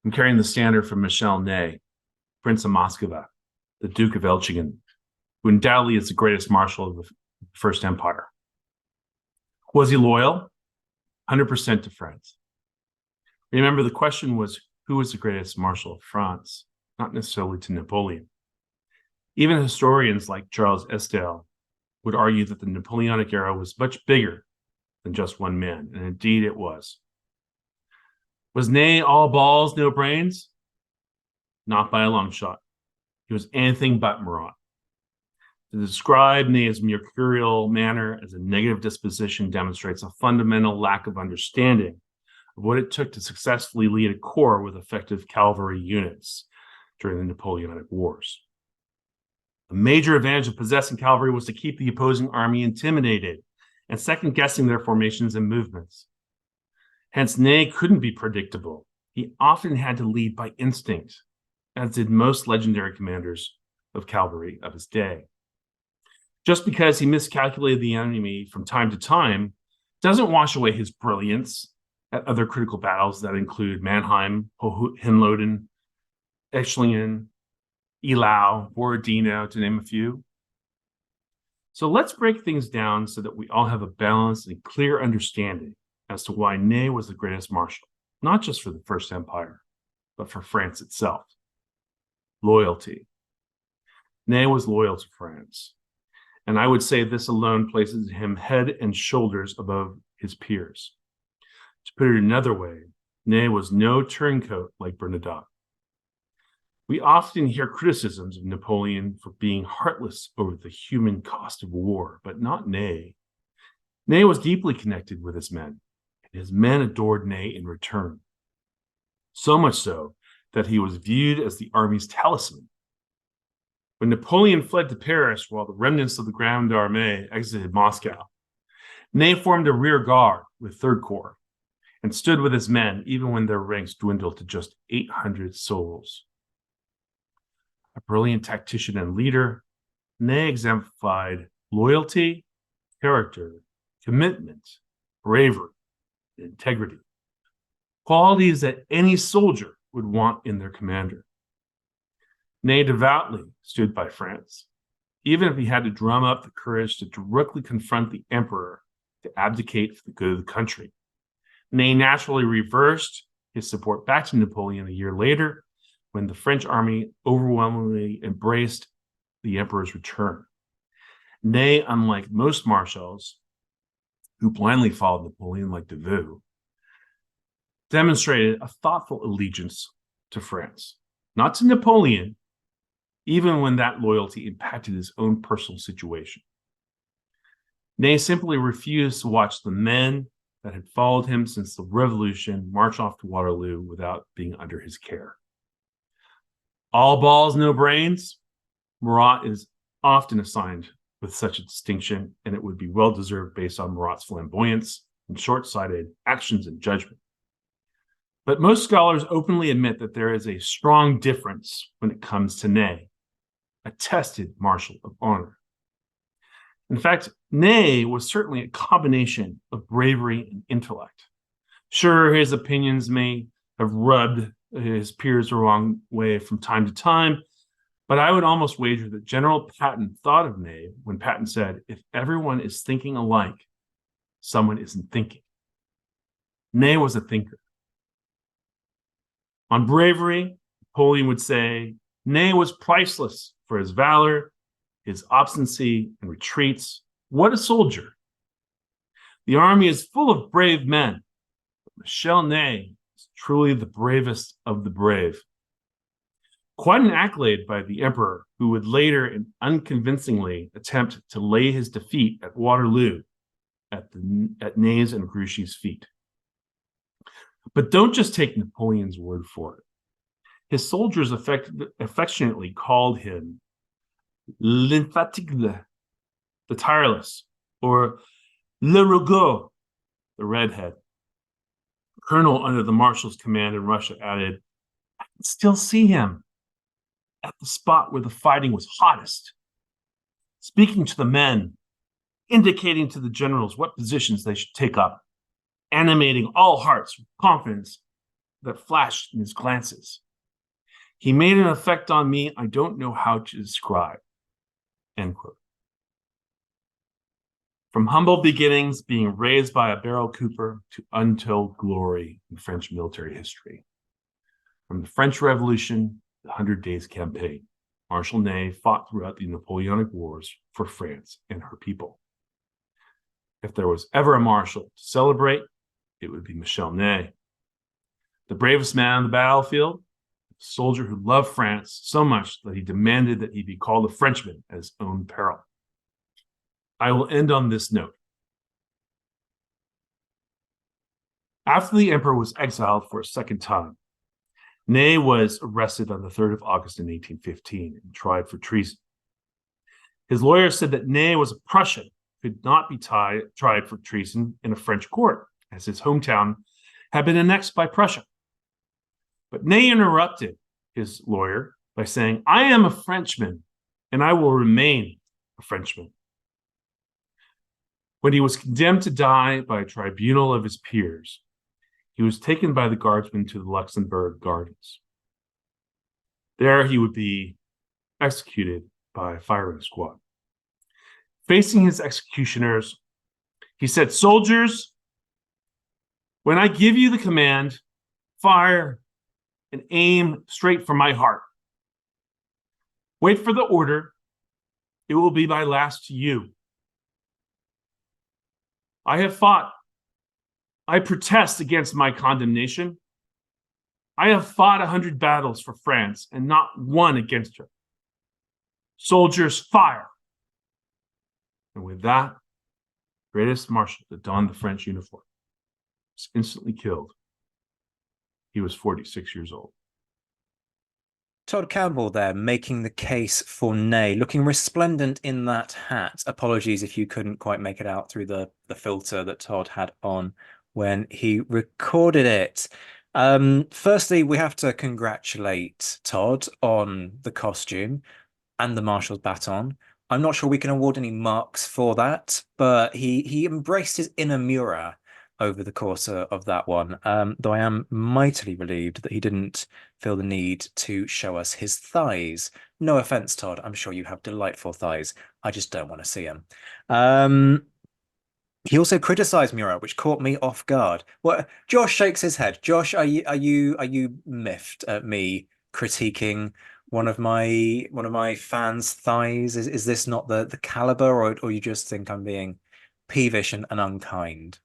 I'm carrying the standard from Michel Ney, Prince of Moscow, the Duke of Elchingen, who undoubtedly is the greatest marshal of the First Empire. Was he loyal? 100% to France. Remember, the question was, who was the greatest Marshal of France, not necessarily to Napoleon. Even historians like Charles Estelle would argue that the Napoleonic era was much bigger than just one man, and indeed it was. Was Ney all balls, no brains? Not by a long shot. He was anything but Murat. To describe Ney's mercurial manner as a negative disposition demonstrates a fundamental lack of understanding of what it took to successfully lead a corps with effective cavalry units during the Napoleonic Wars. A major advantage of possessing cavalry was to keep the opposing army intimidated and second-guessing their formations and movements. Hence, Ney couldn't be predictable. He often had to lead by instinct, as did most legendary commanders of cavalry of his day. Just because he miscalculated the enemy from time to time doesn't wash away his brilliance at other critical battles that include Mannheim, Hohenloden, Eschlingen, Eylau, Borodino, to name a few. So let's break things down so that we all have a balanced and clear understanding as to why Ney was the greatest Marshal, not just for the First Empire, but for France itself. Loyalty. Ney was loyal to France, and I would say this alone places him head and shoulders above his peers. To put it another way, Ney was no turncoat like Bernadotte. We often hear criticisms of Napoleon for being heartless over the human cost of war, but not Ney. Ney was deeply connected with his men, and his men adored Ney in return. So much so that he was viewed as the army's talisman. When Napoleon fled to Paris while the remnants of the Grande Armée exited Moscow, Ney formed a rear guard with Third Corps and stood with his men even when their ranks dwindled to just 800 souls. A brilliant tactician and leader, Ney exemplified loyalty, character, commitment, bravery, and integrity, qualities that any soldier would want in their commander. Ney devoutly stood by France, even if he had to drum up the courage to directly confront the emperor to abdicate for the good of the country. Ney naturally reversed his support back to Napoleon a year later when the French army overwhelmingly embraced the emperor's return. Ney, unlike most marshals who blindly followed Napoleon like Davout, demonstrated a thoughtful allegiance to France, not to Napoleon, even when that loyalty impacted his own personal situation. Ney simply refused to watch the men that had followed him since the Revolution march off to Waterloo without being under his care. All balls, no brains. Murat is often assigned with such a distinction, and it would be well-deserved based on Murat's flamboyance and short-sighted actions and judgment. But most scholars openly admit that there is a strong difference when it comes to Ney, a tested Marshal of honor. In fact, Ney was certainly a combination of bravery and intellect. Sure, his opinions may have rubbed his peers the wrong way from time to time, but I would almost wager that General Patton thought of Ney when Patton said, if everyone is thinking alike, someone isn't thinking. Ney was a thinker. On bravery, Napoleon would say, Ney was priceless for his valor, his obstinacy, and retreats. What a soldier. The army is full of brave men, but Michel Ney is truly the bravest of the brave. Quite an accolade by the emperor, who would later and unconvincingly attempt to lay his defeat at Waterloo at Ney's and Grouchy's feet. But don't just take Napoleon's word for it. His soldiers affectionately called him l'infatigable, the tireless, or le rougeau, the redhead. A colonel under the Marshal's command in Russia added, I can still see him at the spot where the fighting was hottest, speaking to the men, indicating to the generals what positions they should take up, animating all hearts with confidence that flashed in his glances. He made an effect on me I don't know how to describe. End quote. From humble beginnings, being raised by a barrel cooper to untold glory in French military history. From the French Revolution, the 100 Days Campaign, Marshal Ney fought throughout the Napoleonic Wars for France and her people. If there was ever a marshal to celebrate, it would be Michel Ney. The bravest man on the battlefield, a soldier who loved France so much that he demanded that he be called a Frenchman at his own peril. I will end on this note. After the emperor was exiled for a second time, Ney was arrested on the 3rd of August in 1815 and tried for treason. His lawyer said that Ney was a Prussian, could not be tried for treason in a French court, as his hometown had been annexed by Prussia. But Ney interrupted his lawyer by saying, "I am a Frenchman, and I will remain a Frenchman." When he was condemned to die by a tribunal of his peers, he was taken by the guardsmen to the Luxembourg Gardens. There he would be executed by a firing squad. Facing his executioners, he said, "Soldiers, when I give you the command, fire and aim straight for my heart. Wait for the order. It will be my last to you. I have fought. I protest against my condemnation. I have fought 100 battles for France and not one against her. Soldiers, fire." And with that, the greatest marshal that donned the French uniform was instantly killed. He was 46 years old. Todd Campbell there making the case for Ney, looking resplendent in that hat. Apologies if you couldn't quite make it out through the filter that Todd had on when he recorded it. Firstly, we have to congratulate Todd on the costume and the Marshal's baton. I'm not sure we can award any marks for that, but he embraced his inner Murat over the course of that one, though I am mightily relieved that he didn't feel the need to show us his thighs. No offense, Todd, I'm sure you have delightful thighs. I just don't want to see them. He also criticized Murat, which caught me off guard. Well, Josh shakes his head. Josh, are you miffed at me critiquing one of my fans' thighs? Is this not the caliber, or you just think I'm being peevish and unkind?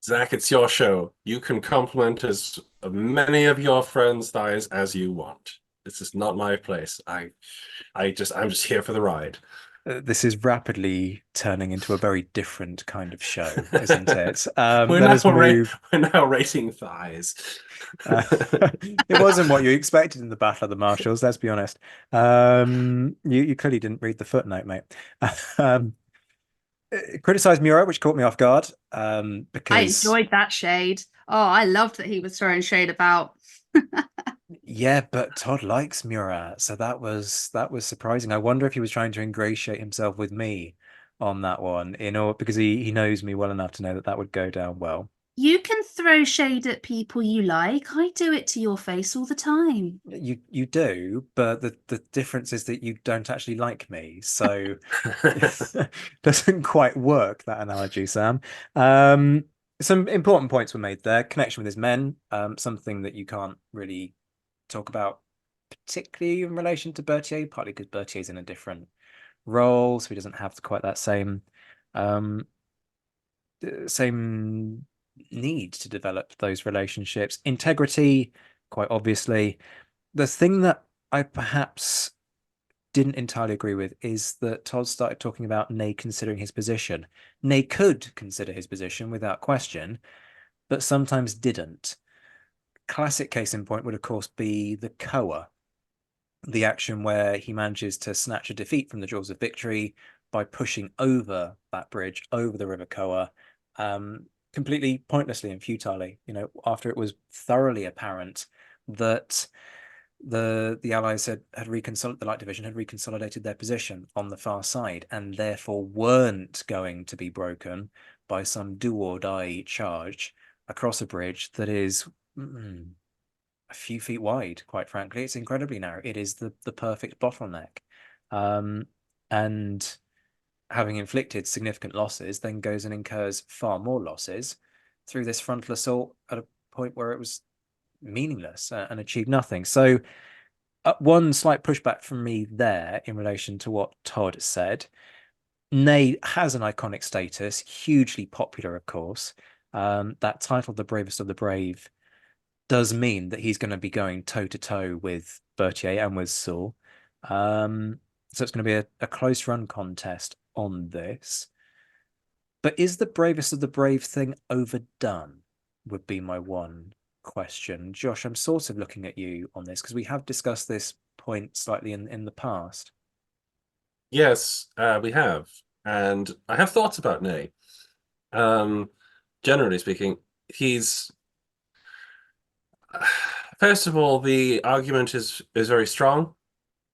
Zach, it's your show. You can compliment as many of your friends' thighs as you want. This is not my place. I'm just here for the ride. This is rapidly turning into a very different kind of show, isn't it? We're now rating thighs. It wasn't what you expected in the Battle of the Marshals, let's be honest. You clearly didn't read the footnote, mate. Criticized Murat, which caught me off guard. Because I enjoyed that shade. Oh, I loved that he was throwing shade about. yeah, but Todd likes Murat, so that was surprising. I wonder if he was trying to ingratiate himself with me on that one, because he knows me well enough to know that would go down well. You can throw shade at people you like. I do it to your face all the time. You do, but the difference is that you don't actually like me, so doesn't quite work, that analogy, Sam. Some important points were made there. Connection with his men, something that you can't really talk about, particularly in relation to Berthier, partly because Berthier's in a different role, so he doesn't have quite that same need to develop those relationships. Integrity, quite obviously. The thing that I perhaps didn't entirely agree with is that Todd started talking about Ney considering his position. Ney could consider his position without question, but sometimes didn't. Classic case in point would, of course, be the Coa, the action where he manages to snatch a defeat from the jaws of victory by pushing over that bridge, over the River Coa, completely pointlessly and futilely, after it was thoroughly apparent that the Allies the Light Division had reconsolidated their position on the far side and therefore weren't going to be broken by some do-or-die charge across a bridge that is a few feet wide. Quite frankly, it's incredibly narrow. It is the perfect bottleneck, and having inflicted significant losses, then goes and incurs far more losses through this frontal assault at a point where it was meaningless and achieved nothing. So one slight pushback from me there in relation to what Todd said. Ney has an iconic status, hugely popular, of course. That title, The Bravest of the Brave, does mean that he's going to be going toe-to-toe with Berthier and with Soult. So it's going to be a close run contest on this. But is the bravest of the brave thing overdone? Would be my one question. Josh, I'm sort of looking at you on this because we have discussed this point slightly in the past. Yes, we have. And I have thoughts about Ney. Generally speaking, he's first of all, the argument is very strong.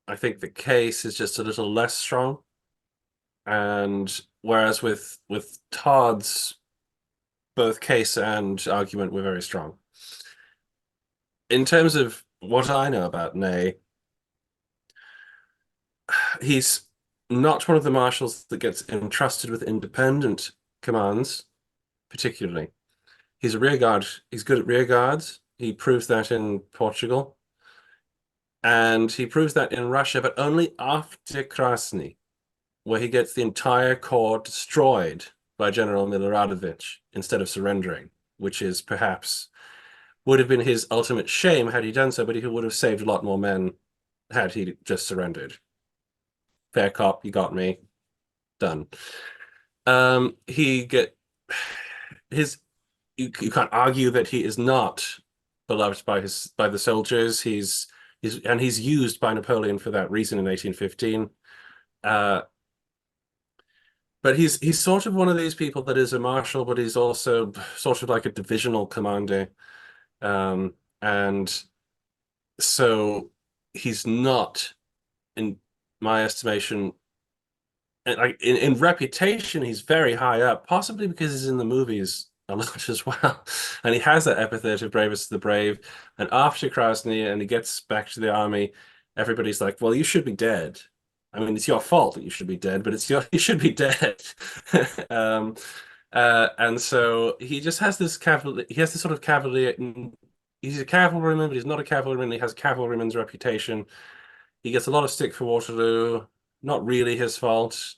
I think the case is just a little less strong. And whereas with Todd's both case and argument were very strong. In terms of what I know about Ney, he's not one of the marshals that gets entrusted with independent commands, particularly. He's a rear guard. He's good at rear guards. He proves that in Portugal. And he proves that in Russia, but only after Krasny, where he gets the entire corps destroyed by General Miloradovich instead of surrendering, which is perhaps would have been his ultimate shame had he done so, but he would have saved a lot more men had he just surrendered. Fair cop, you got me. Done. He get his you can't argue that he is not beloved by the soldiers. He's used by Napoleon for that reason in 1815. But he's sort of one of these people that is a marshal, but he's also sort of like a divisional commander. And so he's not, in my estimation, like in reputation, he's very high up, possibly because he's in the movies a lot as well. And he has that epithet of bravest of the brave. And after Krasny and he gets back to the army, everybody's like, well, you should be dead. I mean, it's your fault that you should be dead, but you should be dead. And so he just has this sort of cavalier. He's a cavalryman, but he's not a cavalryman. He has a cavalryman's reputation. He gets a lot of stick for Waterloo. Not really his fault.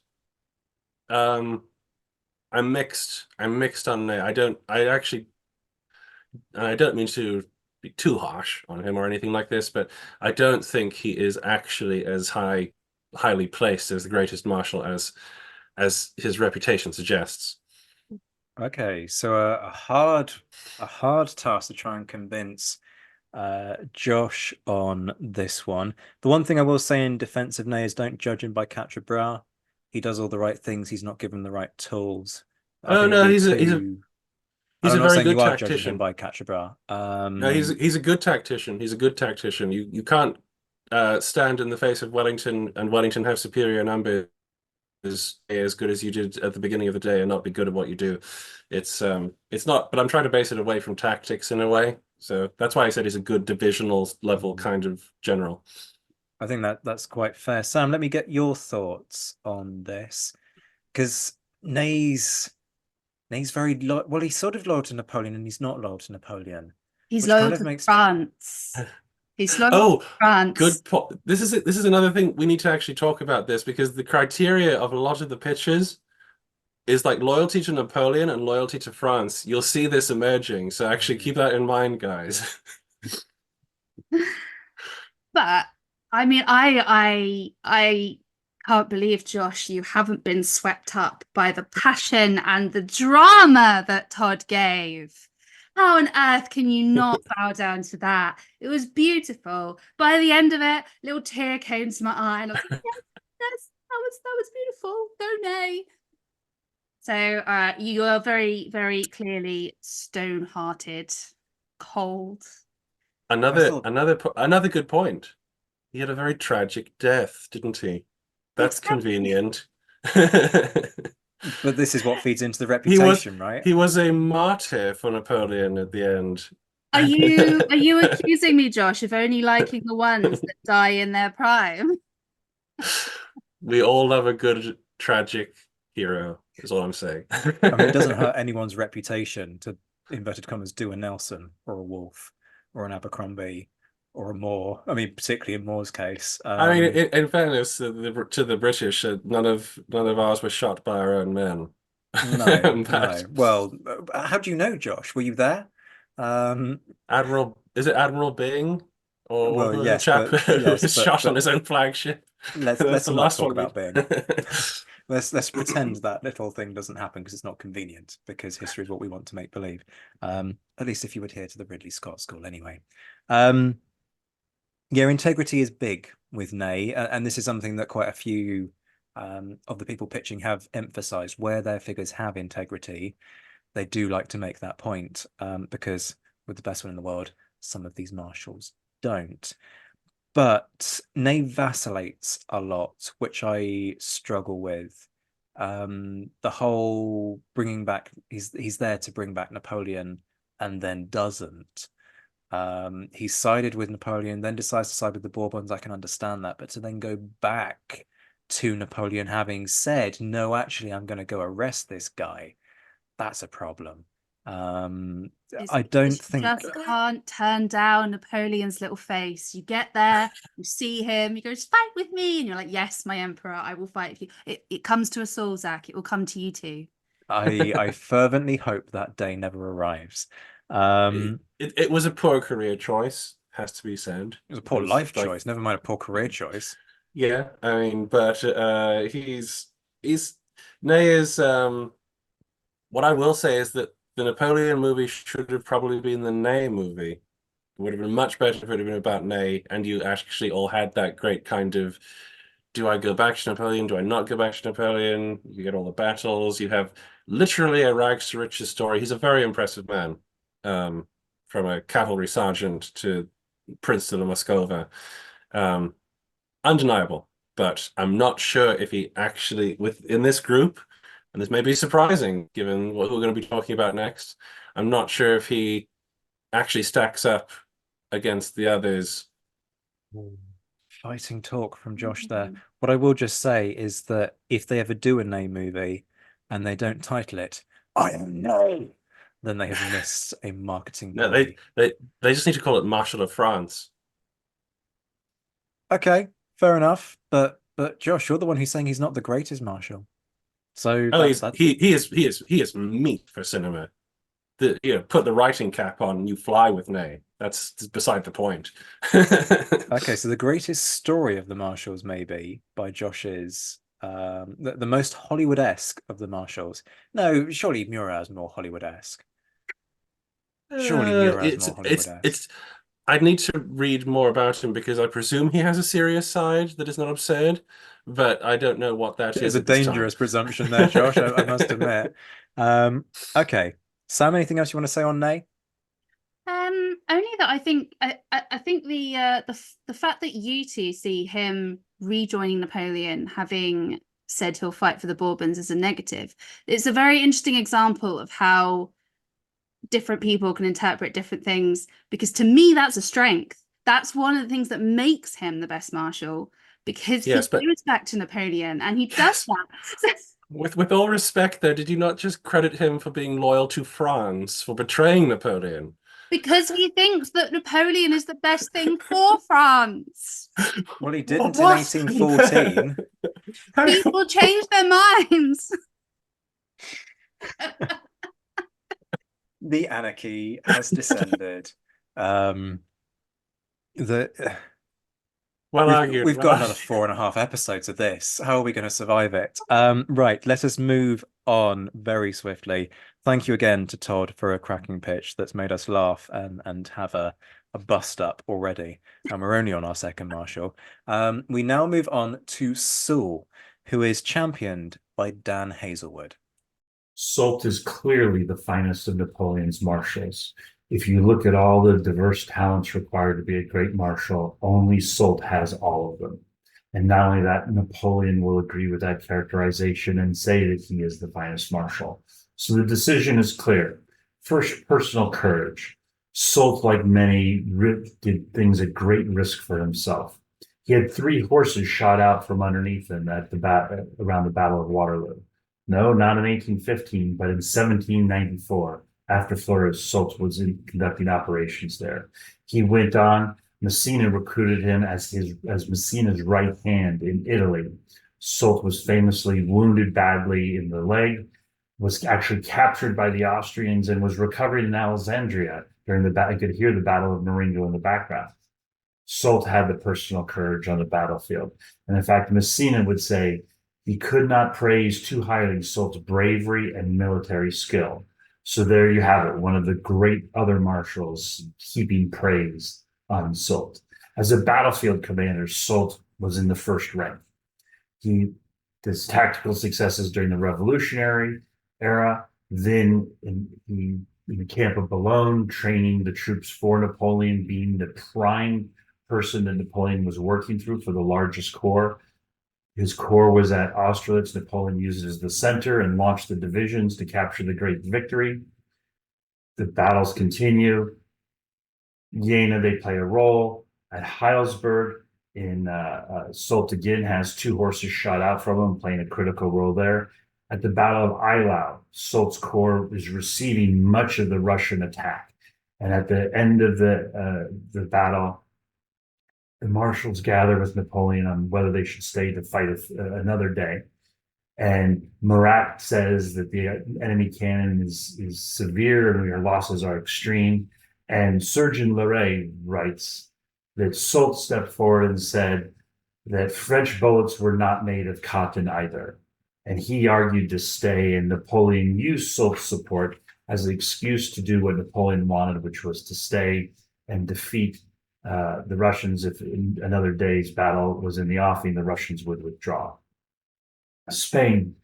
I'm mixed. I'm mixed on it. I don't mean to be too harsh on him or anything like this, but I don't think he is actually as highly placed as the greatest marshal as his reputation suggests. Okay, so a hard task to try and convince Josh on this one. The one thing I will say in defense of Ney is don't judge him by quatre bras. He does all the right things. He's not given the right tools. Oh no, he's a very good tactician. Him by quatre bras. No, he's a good tactician. He's a good tactician. You can't stand in the face of Wellington and Wellington have superior numbers as good as you did at the beginning of the day and not be good at what you do. It's not, but I'm trying to base it away from tactics in a way. So that's why I said he's a good divisional level kind of general. I think that's quite fair. Sam, let me get your thoughts on this, because Ney's very well. He's sort of loyal to Napoleon, and he's not loyal to Napoleon. He's loyal to France. He's loyal to France. Good point. This is another thing we need to actually talk about this, because the criteria of a lot of the pitches is like loyalty to Napoleon and loyalty to France. You'll see this emerging, so actually keep that in mind, guys. But I mean, I can't believe, Josh, you haven't been swept up by the passion and the drama that Todd gave. How on earth can you not bow down to that? It was beautiful. By the end of it, little tear came to my eye, and I was like, yes, that was beautiful. Go Ney. So you are very, very clearly stone-hearted, cold. Another good point. He had a very tragic death, didn't he? That's convenient. But this is what feeds into the reputation, right? He was a martyr for Napoleon at the end. Are you accusing me, Josh, of only liking the ones that die in their prime? We all love a good tragic hero, is all I'm saying. I mean, it doesn't hurt anyone's reputation to, inverted commas, do a Nelson or a Wolfe or an Abercrombie or a Moore. I mean, particularly in Moore's case. I mean, in fairness to the British, none of ours were shot by our own men. No, But no. Well, how do you know, Josh? Were you there? Is it Admiral Byng or Well, the yes, chap but who yes, was shot on but his own flagship? That's let's the not last talk one about we. Bing. Let's pretend that little thing doesn't happen because it's not convenient, because history is what we want to make believe. At least if you adhere to the Ridley Scott school anyway. Yeah, integrity is big with Ney, and this is something that quite a few of the people pitching have emphasized. Where their figures have integrity, they do like to make that point, because with the best one in the world, some of these marshals don't. But Ney vacillates a lot, which I struggle with. The whole bringing back, he's there to bring back Napoleon and then doesn't. He sided with Napoleon, then decides to side with the Bourbons. I can understand that, but to then go back to Napoleon having said, no, actually, I'm going to go arrest this guy, that's a problem. I don't think just can't turn down Napoleon's little face. You get there, you see him, he goes, fight with me, and you're like, yes, my emperor, I will fight with you. It comes to us all, Zach. It will come to you too. I fervently hope that day never arrives. It was a poor career choice, has to be said. It was a poor life choice, never mind a poor career choice. Yeah, I mean, but he's Ney is what I will say is that the Napoleon movie should have probably been the Ney movie. It would have been much better if it had been about Ney, and you actually all had that great kind of, do I go back to Napoleon? Do I not go back to Napoleon? You get all the battles. You have literally a rags to riches story. He's a very impressive man, from a cavalry sergeant to Prince de la Moscova. Undeniable, but I'm not sure if he actually, within this group, and this may be surprising given what we're going to be talking about next, I'm not sure if he actually stacks up against the others. Fighting talk from Josh there. What I will just say is that if they ever do a Ney movie and they don't title it I Am Ney, then they have missed a marketing No, play. they just need to call it Marshal of France. Okay, fair enough. But Josh, you're the one who's saying he's not the greatest marshal. So he is meat for cinema. Put the writing cap on and you fly with Ney. That's beside the point. Okay, so the greatest story of the Marshals, maybe by Josh, is the most Hollywood-esque of the Marshals. No, surely Murat's more Hollywood-esque. Surely Murat's more Hollywood-esque. I'd need to read more about him because I presume he has a serious side that is not absurd, but I don't know what that is. It's a dangerous presumption there, Josh, I must admit. Okay. Sam, anything else you want to say on Ney? Only that I think the fact that you two see him rejoining Napoleon, having said he'll fight for the Bourbons, is a negative. It's a very interesting example of how different people can interpret different things, because to me that's a strength. That's one of the things that makes him the best marshal, because he goes back to Napoleon and he does that. With all respect, though, did you not just credit him for being loyal to France, for betraying Napoleon? Because he thinks that Napoleon is the best thing for France. Well, he didn't in 1814. People change their minds. The anarchy has descended. We've got another 4.5 episodes of this. How are we going to survive it? Right, let us move on very swiftly. Thank you again to Todd for a cracking pitch that's made us laugh and have a bust up already. And we're only on our second Marshal. We now move on to Soult, who is championed by Dan Hazelwood. Soult is clearly the finest of Napoleon's marshals. If you look at all the diverse talents required to be a great marshal, only Soult has all of them. And not only that, Napoleon will agree with that characterization and say that he is the finest marshal. So the decision is clear. First, personal courage. Soult, like many, did things at great risk for himself. He had 3 horses shot out from underneath him at around the Battle of Waterloo. No, not in 1815, but in 1794, after Flores, Soult was conducting operations there. He went on. Messina recruited him as Messina's right hand in Italy. Soult was famously wounded badly in the leg, was actually captured by the Austrians, and was recovering in Alexandria during the battle. You could hear the Battle of Marengo in the background. Soult had the personal courage on the battlefield. And in fact, Messina would say he could not praise too highly Soult's bravery and military skill. So there you have it, one of the great other marshals heaping praise on Soult. As a battlefield commander, Soult was in the first rank. His tactical successes during the Revolutionary era, then in the camp of Boulogne, training the troops for Napoleon, being the prime person that Napoleon was working through for the largest corps. His corps was at Austerlitz. Napoleon used it as the center and launched the divisions to capture the great victory. The battles continue. Jena, they play a role. At Heilsberg, Soult again has 2 horses shot out from him, playing a critical role there. At the Battle of Eylau, Soult's corps is receiving much of the Russian attack. And at the end of the battle, the marshals gather with Napoleon on whether they should stay to fight another day. And Murat says that the enemy cannon is severe and your losses are extreme. And Surgeon Leray writes that Soult stepped forward and said that French bullets were not made of cotton either. And he argued to stay, and Napoleon used Soult's support as an excuse to do what Napoleon wanted, which was to stay and defeat the Russians. If in another day's battle was in the offing, the Russians would withdraw. Spain,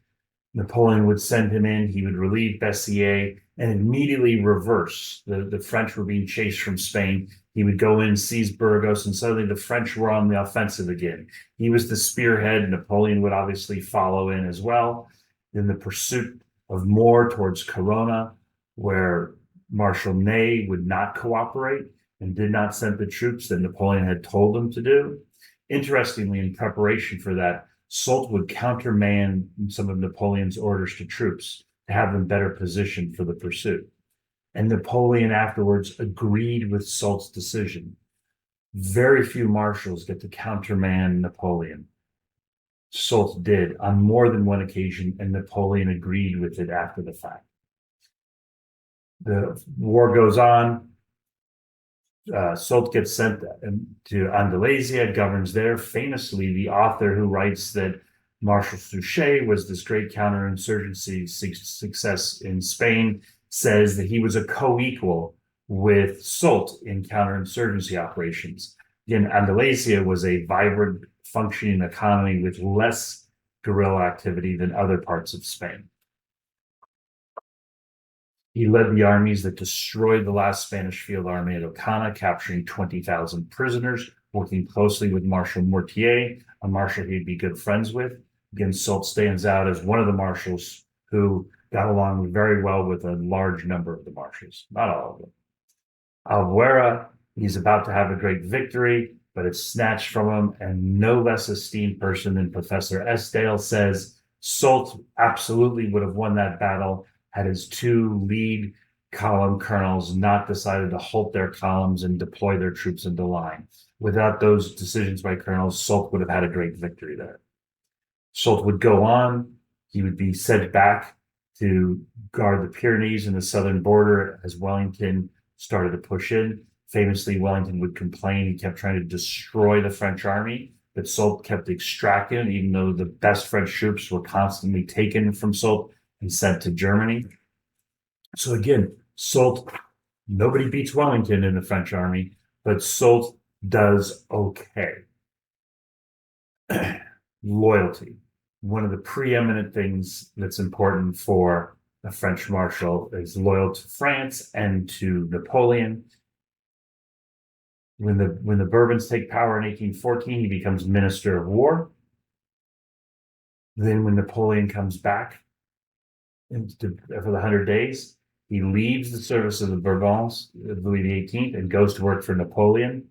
Napoleon would send him in, he would relieve Berthier and immediately reverse. The French were being chased from Spain. He would go in, seize Burgos, and suddenly the French were on the offensive again. He was the spearhead. Napoleon would obviously follow in as well. In the pursuit of more towards Corona, where Marshal Ney would not cooperate and did not send the troops that Napoleon had told them to do. Interestingly, in preparation for that, Soult would countermand some of Napoleon's orders to troops to have them better positioned for the pursuit. And Napoleon afterwards agreed with Soult's decision. Very few marshals get to countermand Napoleon. Soult did on more than one occasion, and Napoleon agreed with it after the fact. The war goes on. Soult gets sent to Andalusia, governs there. Famously, the author who writes that Marshal Suchet was this great counterinsurgency success in Spain says that he was a co-equal with Soult in counterinsurgency operations. Again, Andalusia was a vibrant, functioning economy with less guerrilla activity than other parts of Spain. He led the armies that destroyed the last Spanish field army at Ocana, capturing 20,000 prisoners, working closely with Marshal Mortier, a marshal he'd be good friends with. Again, Soult stands out as one of the marshals who got along very well with a large number of the marshals, not all of them. Albuera, he's about to have a great victory, but it's snatched from him, and no less esteemed person than Professor Esdale says Soult absolutely would have won that battle had his 2 lead column colonels not decided to halt their columns and deploy their troops into line. Without those decisions by colonels, Soult would have had a great victory there. Soult would go on. He would be sent back to guard the Pyrenees and the southern border as Wellington started to push in. Famously, Wellington would complain. He kept trying to destroy the French army, but Soult kept extracting, even though the best French troops were constantly taken from Soult and sent to Germany. So again, Soult, nobody beats Wellington in the French army, but Soult does okay. Loyalty. One of the preeminent things that's important for a French marshal is loyal to France and to Napoleon. When the Bourbons take power in 1814, he becomes Minister of War. Then when Napoleon comes back for the 100 days, he leaves the service of the Bourbons, Louis XVIII, and goes to work for Napoleon.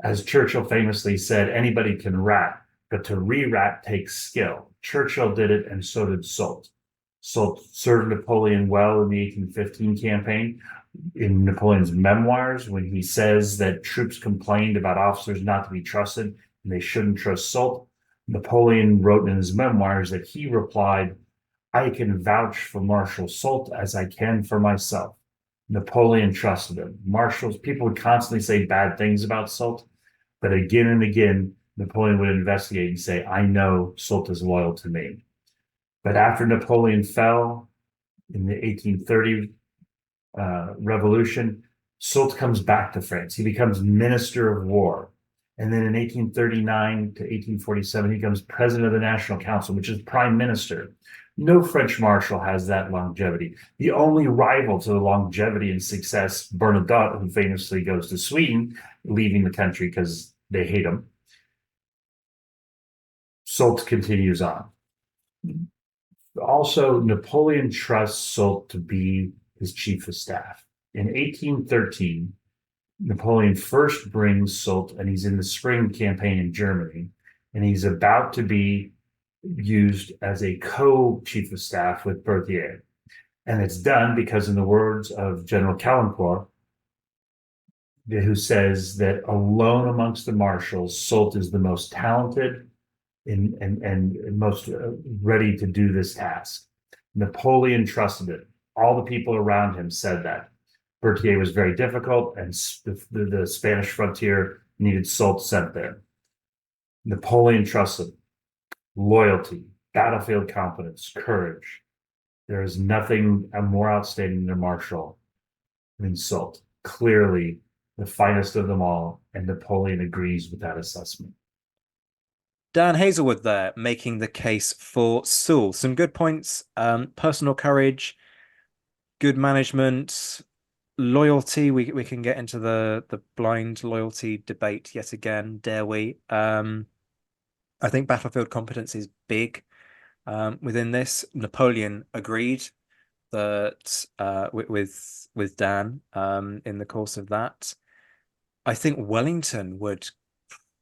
As Churchill famously said, anybody can rat, but to re-rat takes skill. Churchill did it, and so did Soult. Soult served Napoleon well in the 1815 campaign. In Napoleon's memoirs, when he says that troops complained about officers not to be trusted and they shouldn't trust Soult, Napoleon wrote in his memoirs that he replied, "I can vouch for Marshal Soult as I can for myself." Napoleon trusted him. Marshals, people would constantly say bad things about Soult, but again and again, Napoleon would investigate and say, "I know Soult is loyal to me." But after Napoleon fell in the 1830 revolution, Soult comes back to France. He becomes Minister of War. And then in 1839 to 1847, he becomes President of the National Council, which is Prime Minister. No French marshal has that longevity. The only rival to the longevity and success, Bernadotte, who famously goes to Sweden, leaving the country because they hate him. Soult continues on. Also, Napoleon trusts Soult to be his chief of staff. In 1813, Napoleon first brings Soult, and he's in the spring campaign in Germany, and he's about to be used as a co-chief of staff with Berthier. And it's done because, in the words of General Caulaincourt, who says that alone amongst the marshals, Soult is the most talented and most ready to do this task. Napoleon trusted it. All the people around him said that. Berthier was very difficult, and the Spanish frontier needed Soult sent there. Napoleon trusted loyalty, battlefield competence, courage. There is nothing more outstanding than a marshal than Soult. Clearly the finest of them all, and Napoleon agrees with that assessment. Dan Hazelwood there, making the case for Soult. Some good points. Personal courage, good management, loyalty. We can get into the blind loyalty debate yet again, dare we? I think battlefield competence is big within this. Napoleon agreed that with Dan in the course of that. I think Wellington would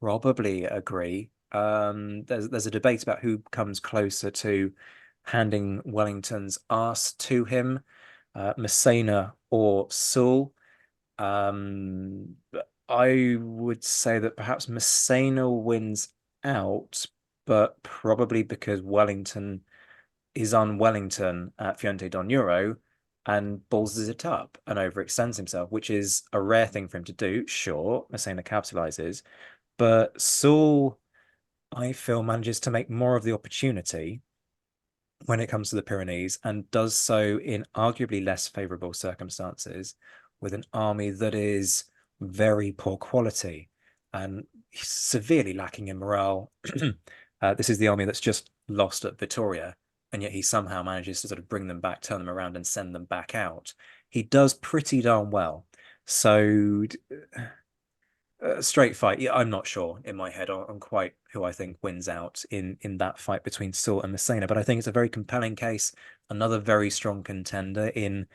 probably agree. There's a debate about who comes closer to handing Wellington's arse to him, Massena or Soult. I would say that perhaps Massena wins out, but probably because Wellington is on Wellington at Fuente d'Onoro and balls it up and overextends himself, which is a rare thing for him to do. Sure, Massena capitalizes, but Soult, I feel, manages to make more of the opportunity when it comes to the Pyrenees, and does so in arguably less favorable circumstances with an army that is very poor quality and severely lacking in morale. This is the army that's just lost at Vittoria, and yet he somehow manages to sort of bring them back, turn them around, and send them back out. He does pretty darn well. So straight fight. Yeah, I'm not sure in my head on quite who I think wins out in that fight between Soult and Massena, but I think it's a very compelling case. Another very strong contender in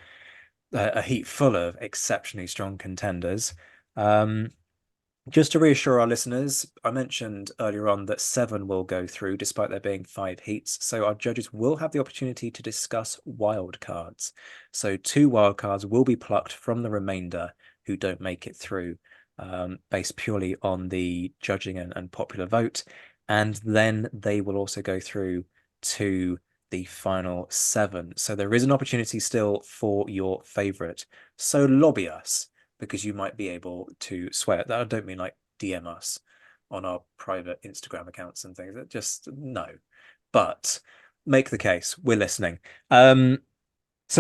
a heat full of exceptionally strong contenders. Just to reassure our listeners, I mentioned earlier on that 7 will go through despite there being 5 heats. So our judges will have the opportunity to discuss wild cards. So 2 wild cards will be plucked from the remainder who don't make it through, based purely on the judging and popular vote. And then they will also go through to the final 7. So there is an opportunity still for your favorite. So lobby us, because you might be able to sway it. I don't mean like DM us on our private Instagram accounts and things. Just no. But make the case. We're listening. So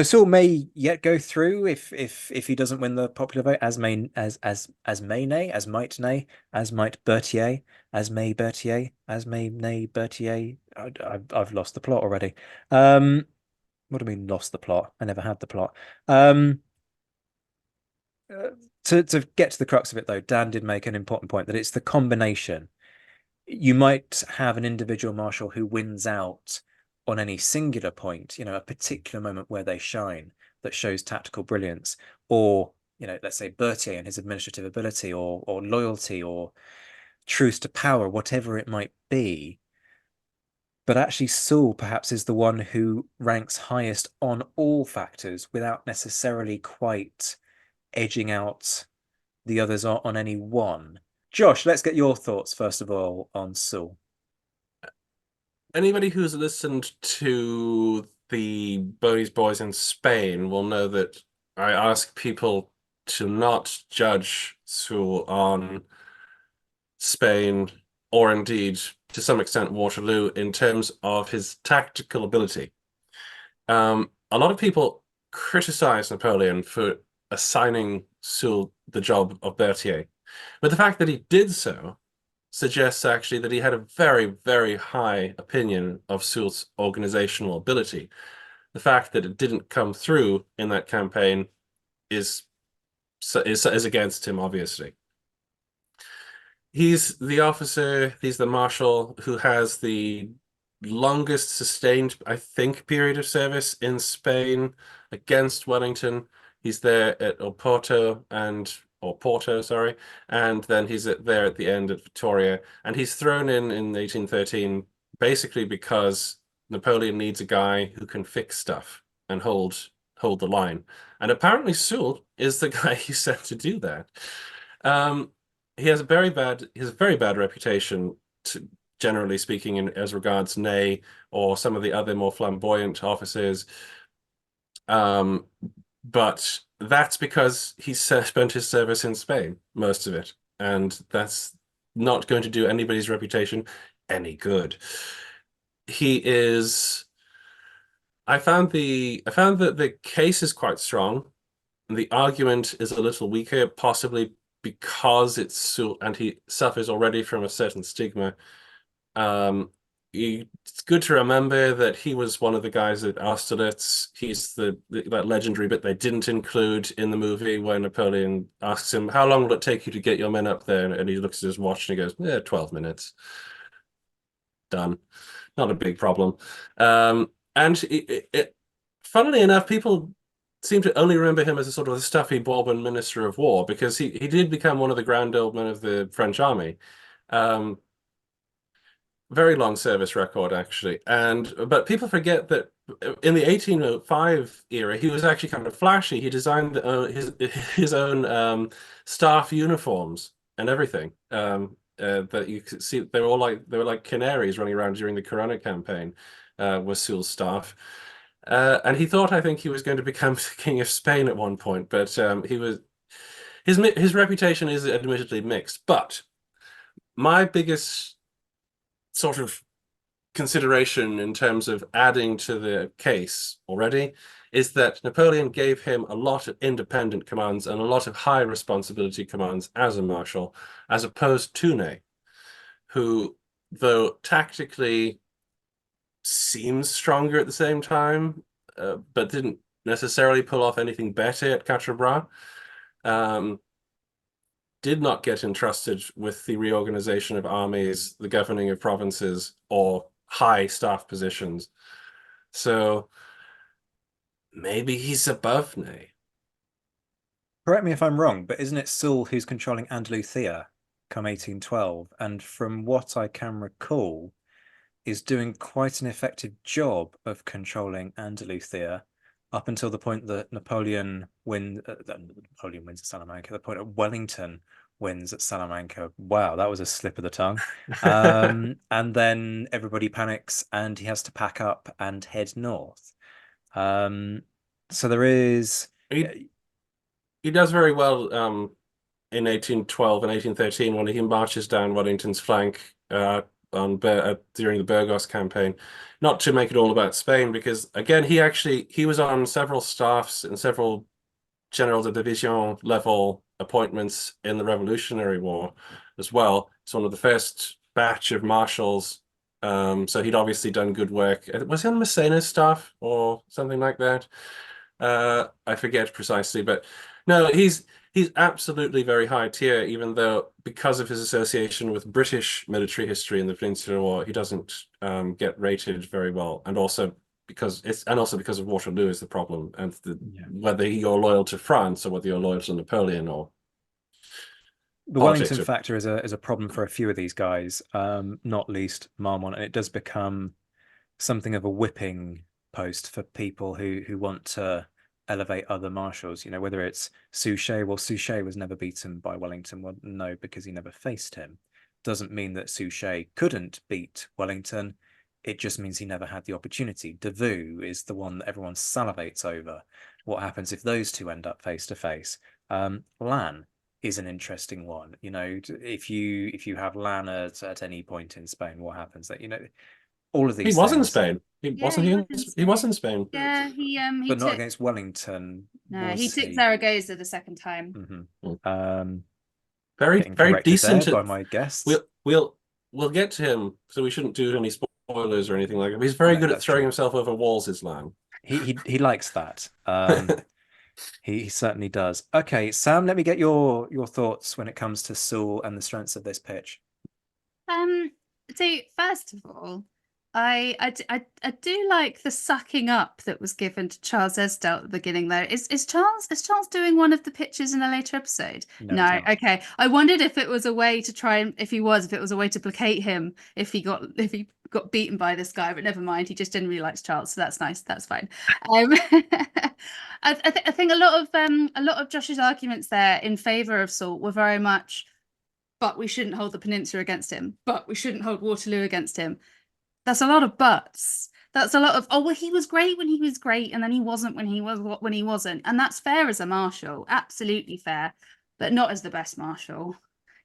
Soult may yet go through if he doesn't win the popular vote, as might Berthier, as may Berthier, as may Ney Berthier. I've lost the plot already. What do I mean lost the plot? I never had the plot. To get to the crux of it, though, Dan did make an important point that it's the combination. You might have an individual marshal who wins out on any singular point, a particular moment where they shine that shows tactical brilliance, or, let's say Berthier and his administrative ability, or loyalty, or truth to power, whatever it might be. But actually, Soult perhaps is the one who ranks highest on all factors without necessarily quite edging out the others on any one. Josh, let's get your thoughts first of all on Soult. Anybody who's listened to the Bodie's Boys in Spain will know that I ask people to not judge Soult on Spain, or indeed to some extent Waterloo, in terms of his tactical ability. A lot of people criticize Napoleon for assigning Soult the job of Berthier, but the fact that he did so suggests actually that he had a very, very high opinion of Soult's organizational ability. The fact that it didn't come through in that campaign is against him, obviously. He's the officer, he's the marshal who has the longest sustained, I think, period of service in Spain against Wellington. He's there at Porto, sorry, and then he's there at the end at Victoria. And he's thrown in 1813 basically because Napoleon needs a guy who can fix stuff and hold the line. And apparently Soult is the guy he sent to do that. He has a very bad reputation, generally speaking, as regards Ney or some of the other more flamboyant officers. But that's because he spent his service in Spain, most of it, and that's not going to do anybody's reputation any good. I found that the case is quite strong, and the argument is a little weaker, possibly because it's and he suffers already from a certain stigma. It's good to remember that he was one of the guys at Austerlitz. He's that legendary bit they didn't include in the movie where Napoleon asks him, "How long will it take you to get your men up there?" And he looks at his watch and he goes, "Yeah, 12 minutes. Done. Not a big problem." And funnily enough, people seem to only remember him as a sort of a stuffy Bourbon minister of war, because he did become one of the grand old men of the French army. Very long service record, actually. But people forget that in the 1805 era, he was actually kind of flashy. He designed his own staff uniforms and everything. That you could see, they were like canaries running around during the Corona campaign, was Soult's staff. And he thought, I think, he was going to become king of Spain at one point, but his reputation is admittedly mixed. But my biggest sort of consideration in terms of adding to the case already is that Napoleon gave him a lot of independent commands and a lot of high responsibility commands as a marshal, as opposed to Ney, who, though tactically seems stronger at the same time, but didn't necessarily pull off anything better at Quatre Bras, did not get entrusted with the reorganization of armies, the governing of provinces, or high staff positions. So maybe he's above Ney. Correct me if I'm wrong, but isn't it Soult who's controlling Andalusia come 1812? And from what I can recall, is doing quite an effective job of controlling Andalusia up until the point that Napoleon wins at Salamanca, the point at Wellington wins at Salamanca. Wow, that was a slip of the tongue. And then everybody panics and he has to pack up and head north. So there is... He does very well in 1812 and 1813 when he marches down Wellington's flank during the Burgos campaign. Not to make it all about Spain, because again, he was on several staffs and several general de division level appointments in the Revolutionary War as well. It's one of the first batch of marshals, so he'd obviously done good work. Was he on Massena's staff or something like that? I forget precisely, but no, he's absolutely very high tier, even though, because of his association with British military history in the Peninsular War, he doesn't get rated very well, and also because of Waterloo is the problem, and whether you're loyal to France or whether you're loyal to Napoleon or the Wellington factor is a problem for a few of these guys, not least Marmont, and it does become something of a whipping post for people who want to elevate other marshals. You know, whether it's Suchet. Well, Suchet was never beaten by Wellington. Well, no, because he never faced him. Doesn't mean that Suchet couldn't beat Wellington. It just means he never had the opportunity. Davout is the one that everyone salivates over. What happens if those two end up face to face? Lannes is an interesting one. You know, if you have Lannes at any point in Spain, what happens? That, you know, all of He these was in things, Spain. Wasn't he was in Spain. Yeah, he but not took against Wellington. no, he Was took Zaragoza the second time. Mhm. Very Getting very corrected decent. there by my guests. We'll get to him, so we shouldn't do any spoilers or anything like that. He's very No, good at that's throwing true. himself over walls, Islam. He likes that. He certainly does. Okay, Sam, let me get your thoughts when it comes to Soult and the strengths of this pitch. So first of all, I do like the sucking up that was given to Charles Esdell at the beginning though. Is Charles doing one of the pitches in a later episode? No, No. he's not. Okay. I wondered if it was a way to try and if it was a way to placate him if he got beaten by this guy, but never mind. He just didn't really like Charles, so that's nice. That's fine. I think a lot of Josh's arguments there in favor of Soult were very much, but we shouldn't hold the Peninsula against him, but we shouldn't hold Waterloo against him. That's a lot of buts. That's a lot of, oh, well, he was great when he was great, and then he wasn't when he wasn't. And that's fair as a marshal, absolutely fair, but not as the best marshal.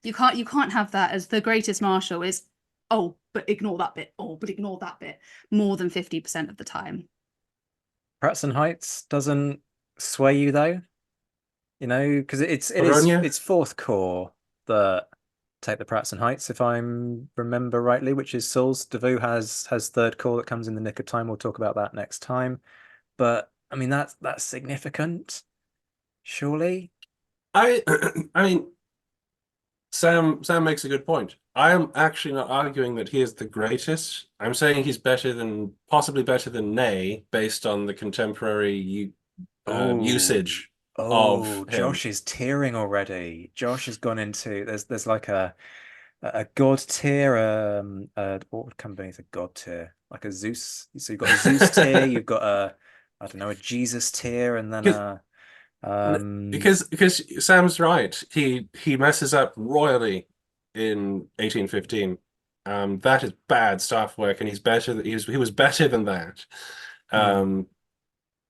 You can't have that as the greatest marshal is, oh, but ignore that bit, oh, but ignore that bit, more than 50% of the time. Pratzen Heights doesn't sway you though, you know, because Oronia? it's fourth corps that take the Pratzen Heights, if I remember rightly, which is Soult's. Davout has third corps that comes in the nick of time. We'll talk about that next time. But I mean that's significant, surely. I mean, Sam makes a good point. I am actually not arguing that he is the greatest. I'm saying he's possibly better than Ney based on the contemporary usage of him. Josh is tearing already. Josh has gone into there's like a god tier, what would come beneath a god tier? Like a Zeus. So you've got a Zeus tier, you've got I don't know, a Jesus tier, and then because Sam's right. He messes up royally in 1815. That is bad staff work, and he was better than that.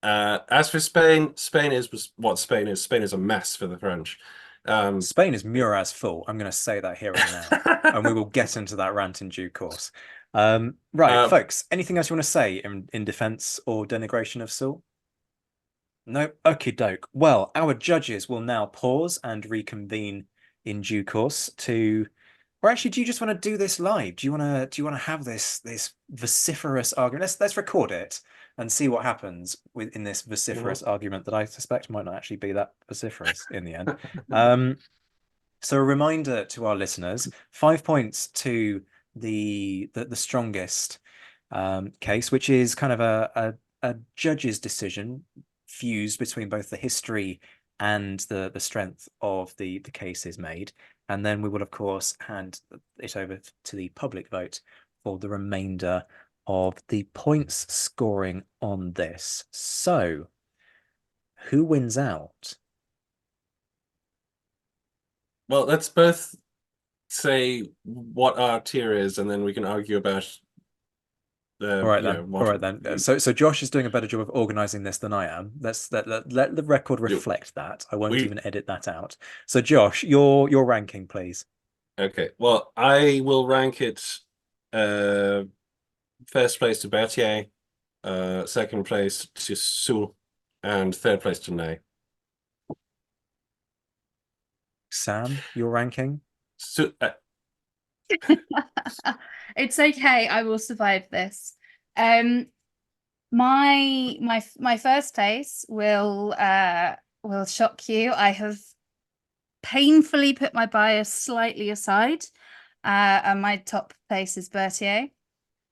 As for Spain, Spain is what Spain is. Spain is a mess for the French. Spain is Murat's fault. I'm going to say that here and now, and we will get into that rant in due course. Right, folks. Anything else you want to say in defense or denigration of Soult? No. Okie doke. Well, our judges will now pause and reconvene in due course to. Or actually, do you just want to do this live? Do you want to have this vociferous argument? Let's record it and see what happens in this vociferous argument that I suspect might not actually be that vociferous in the end. So a reminder to our listeners: 5 points to the strongest case, which is kind of a judge's decision fused between both the history and the strength of the cases made. And then we will, of course, hand it over to the public vote for the remainder of the points scoring on this. So, who wins out? Well, let's both say what our tier is, and then we can argue about All right then. So Josh is doing a better job of organizing this than I am. Let the record reflect that. I won't even edit that out. So Josh, your ranking, please. Okay. Well, I will rank it first place to Berthier, second place to Soult, and third place to Ney. Sam, your ranking? It's okay. I will survive this. My first place will shock you. I have painfully put my bias slightly aside, and my top place is Berthier.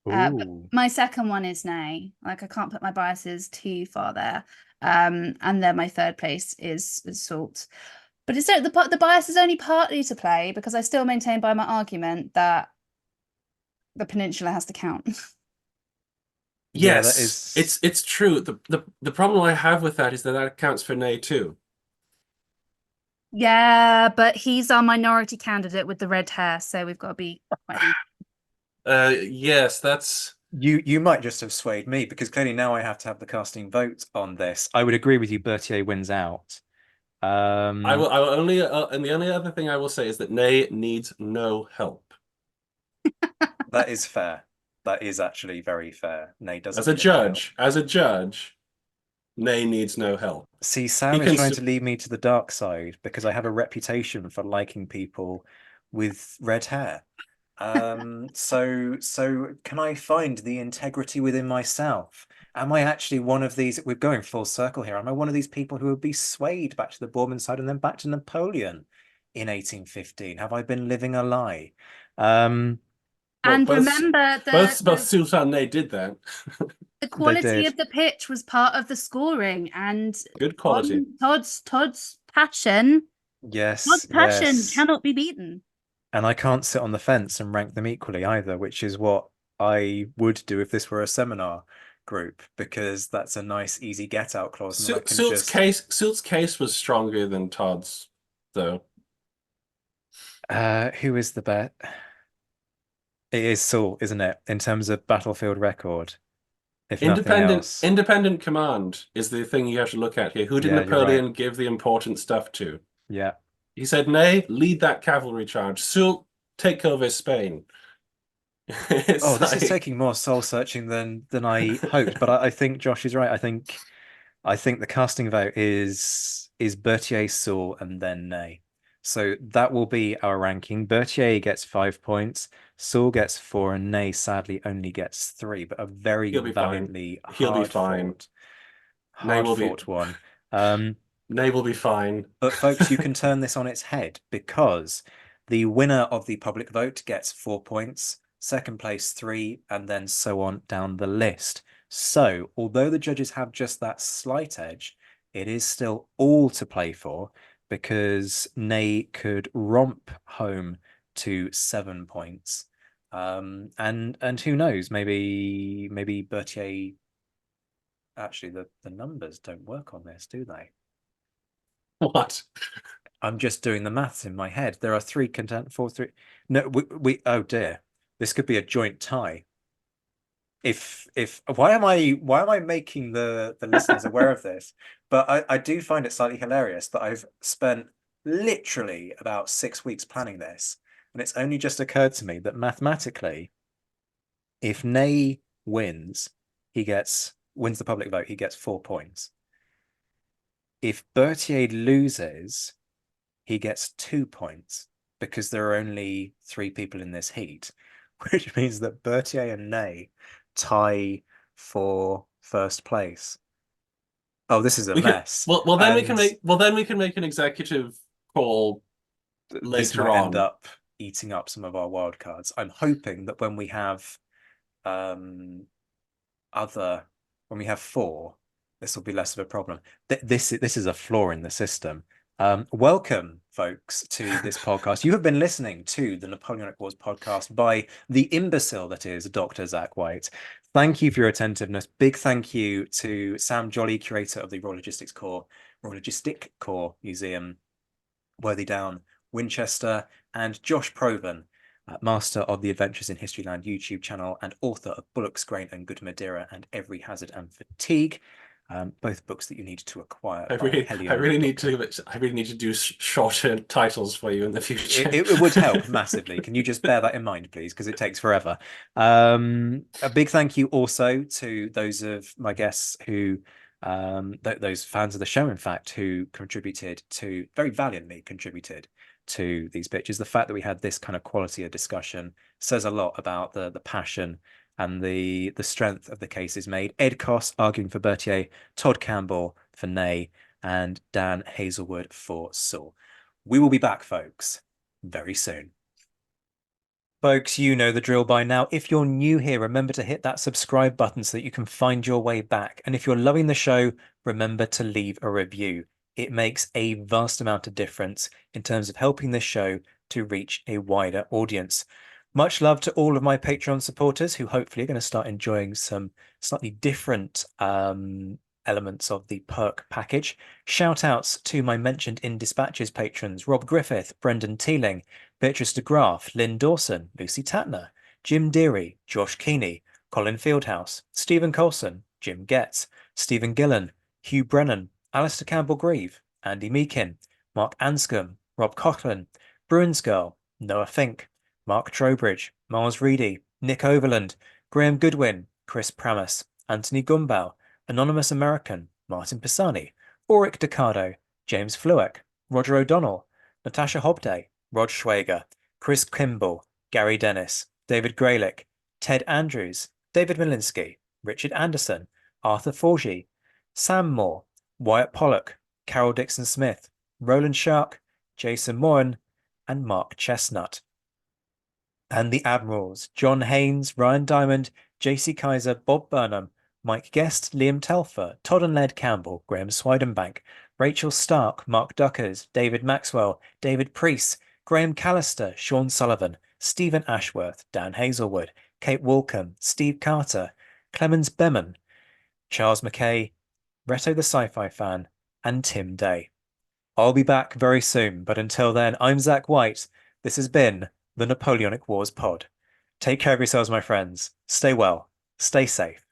But my second one is Ney. Like I can't put my biases too far there. And then my third place is Soult. But it's the bias is only partly to play because I still maintain by my argument that the Peninsula has to count. Yeah, that Yes, is. it's true. The problem I have with that is that accounts for Ney too. Yeah, but he's our minority candidate with the red hair, so we've got to be quite. Yes, that's. You might just have swayed me because clearly now I have to have the casting vote on this. I would agree with you. Berthier wins out. I will only, and the only other thing I will say is that Ney needs no help. That is fair. That is actually very fair. Ney doesn't As a need any help. judge, Ney needs no help. See, He Sam is can. trying to lead me to the dark side because I have a reputation for liking people with red hair. So can I find the integrity within myself? Am I actually one of these? We're going full circle here. Am I one of these people who would be swayed back to the Bourbon side and then back to Napoleon in 1815? Have I been living a lie? Well, And remember both Sultan Ney did that. the They quality did. of the pitch was part of the scoring, and Good quality. Todd's passion, Yes, passion yes. cannot be beaten. And I can't sit on the fence and rank them equally either, which is what I would do if this were a seminar group, because that's a nice, easy get out clause. And then I can just Soult's case was stronger than Todd's, though. who is the bet? It is Soult, isn't it? In terms of battlefield record, if nothing else. Independent command is the thing you have to look at here. Who did Yeah, you're right. Napoleon give the important stuff to? Yeah. He said, Ney, lead that cavalry charge. Soult, take over Spain. Oh, this is like, taking more soul searching than I hoped, but I think Josh is right. I think the casting vote is Berthier, Soult, and then Ney. So that will be our ranking. Berthier gets 5 points, Soult gets 4, and Ney sadly only gets 3, but a very he'll be fine. valiantly He'll be fine. hard fought one. Ney will be fine. But folks, you can turn this on its head because the winner of the public vote gets 4 points, second place 3, and then so on down the list. So, although the judges have just that slight edge, it is still all to play for because Ney could romp home to 7 points. And who knows, maybe Berthier. Actually, the numbers don't work on this, do they? What? I'm just doing the maths in my head. There are 3 content, 4, 3. No, we oh dear, this could be a joint tie. If why am I making the listeners aware of this? But I do find it slightly hilarious that I've spent literally about 6 weeks planning this, and it's only just occurred to me that mathematically, if Ney wins, wins the public vote, he gets 4 points. If Berthier loses, he gets 2 points because there are only 3 people in this heat, which means that Berthier and Ney tie for first place. Oh, this is a mess. Then we can make an executive call This later might on. end up eating up some of our wild cards. I'm hoping that when we have when we have 4, this will be less of a problem. This is a flaw in the system. Welcome, folks, to this podcast. You have been listening to the Napoleonic Wars podcast by the imbecile that is Dr. Zach White. Thank you for your attentiveness. Big thank you to Sam Jolly, curator of the Royal Logistic Corps Museum, Worthy Down, Winchester, and Josh Proven, master of the Adventures in Historyland YouTube channel and author of Bullock's Grain and Good Madeira and Every Hazard and Fatigue. Both books that you need to acquire. I really need to do shorter titles for you in the future. It would help massively. Can you just bear that in mind, please? Because it takes forever. A big thank you also to those of my guests who, those fans of the show, in fact, who very valiantly contributed to these pictures. The fact that we had this kind of quality of discussion says a lot about the passion and the strength of the cases made. Ed Koss arguing for Berthier, Todd Campbell for Ney, and Dan Hazelwood for Soult. We will be back, folks, very soon. Folks, you know the drill by now. If you're new here, remember to hit that subscribe button so that you can find your way back. And if you're loving the show, remember to leave a review. It makes a vast amount of difference in terms of helping this show to reach a wider audience. Much love to all of my Patreon supporters who hopefully are going to start enjoying some slightly different elements of the perk package. Shout outs to my mentioned in dispatches patrons: Rob Griffith, Brendan Teeling, Beatrice de Graaf, Lynn Dawson, Lucy Tatner, Jim Deary, Josh Keeney, Colin Fieldhouse, Stephen Colson, Jim Getz, Stephen Gillen, Hugh Brennan, Alistair Campbell-Grieve, Andy Meakin, Mark Anscombe, Rob Coughlin, Bruins Girl, Noah Fink, Mark Trowbridge, Miles Reedy, Nick Overland, Graham Goodwin, Chris Pramas, Anthony Gumbau, Anonymous American, Martin Pisani, Auric Decado, James Flueck, Roger O'Donnell, Natasha Hobday, Rod Schwager, Chris Kimball, Gary Dennis, David Graylick, Ted Andrews, David Malinsky, Richard Anderson, Arthur Forgy, Sam Moore, Wyatt Pollock, Carol Dixon Smith, Roland Shark, Jason Moran, and Mark Chestnut. And the Admirals: John Haynes, Ryan Diamond, JC Kaiser, Bob Burnham, Mike Guest, Liam Telfer, Todd and Led Campbell, Graham Swidenbank, Rachel Stark, Mark Duckers, David Maxwell, David Priest, Graham Callister, Sean Sullivan, Stephen Ashworth, Dan Hazelwood, Kate Walcombe, Steve Carter, Clemens Beman, Charles McKay, Reto the Sci-Fi Fan, and Tim Day. I'll be back very soon, but until then, I'm Zach White. This has been the Napoleonic Wars Pod. Take care of yourselves, my friends. Stay well, stay safe,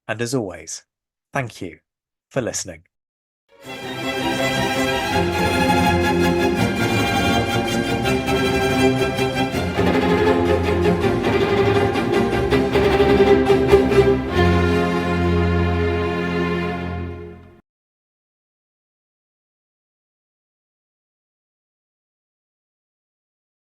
and as always, thank you for listening.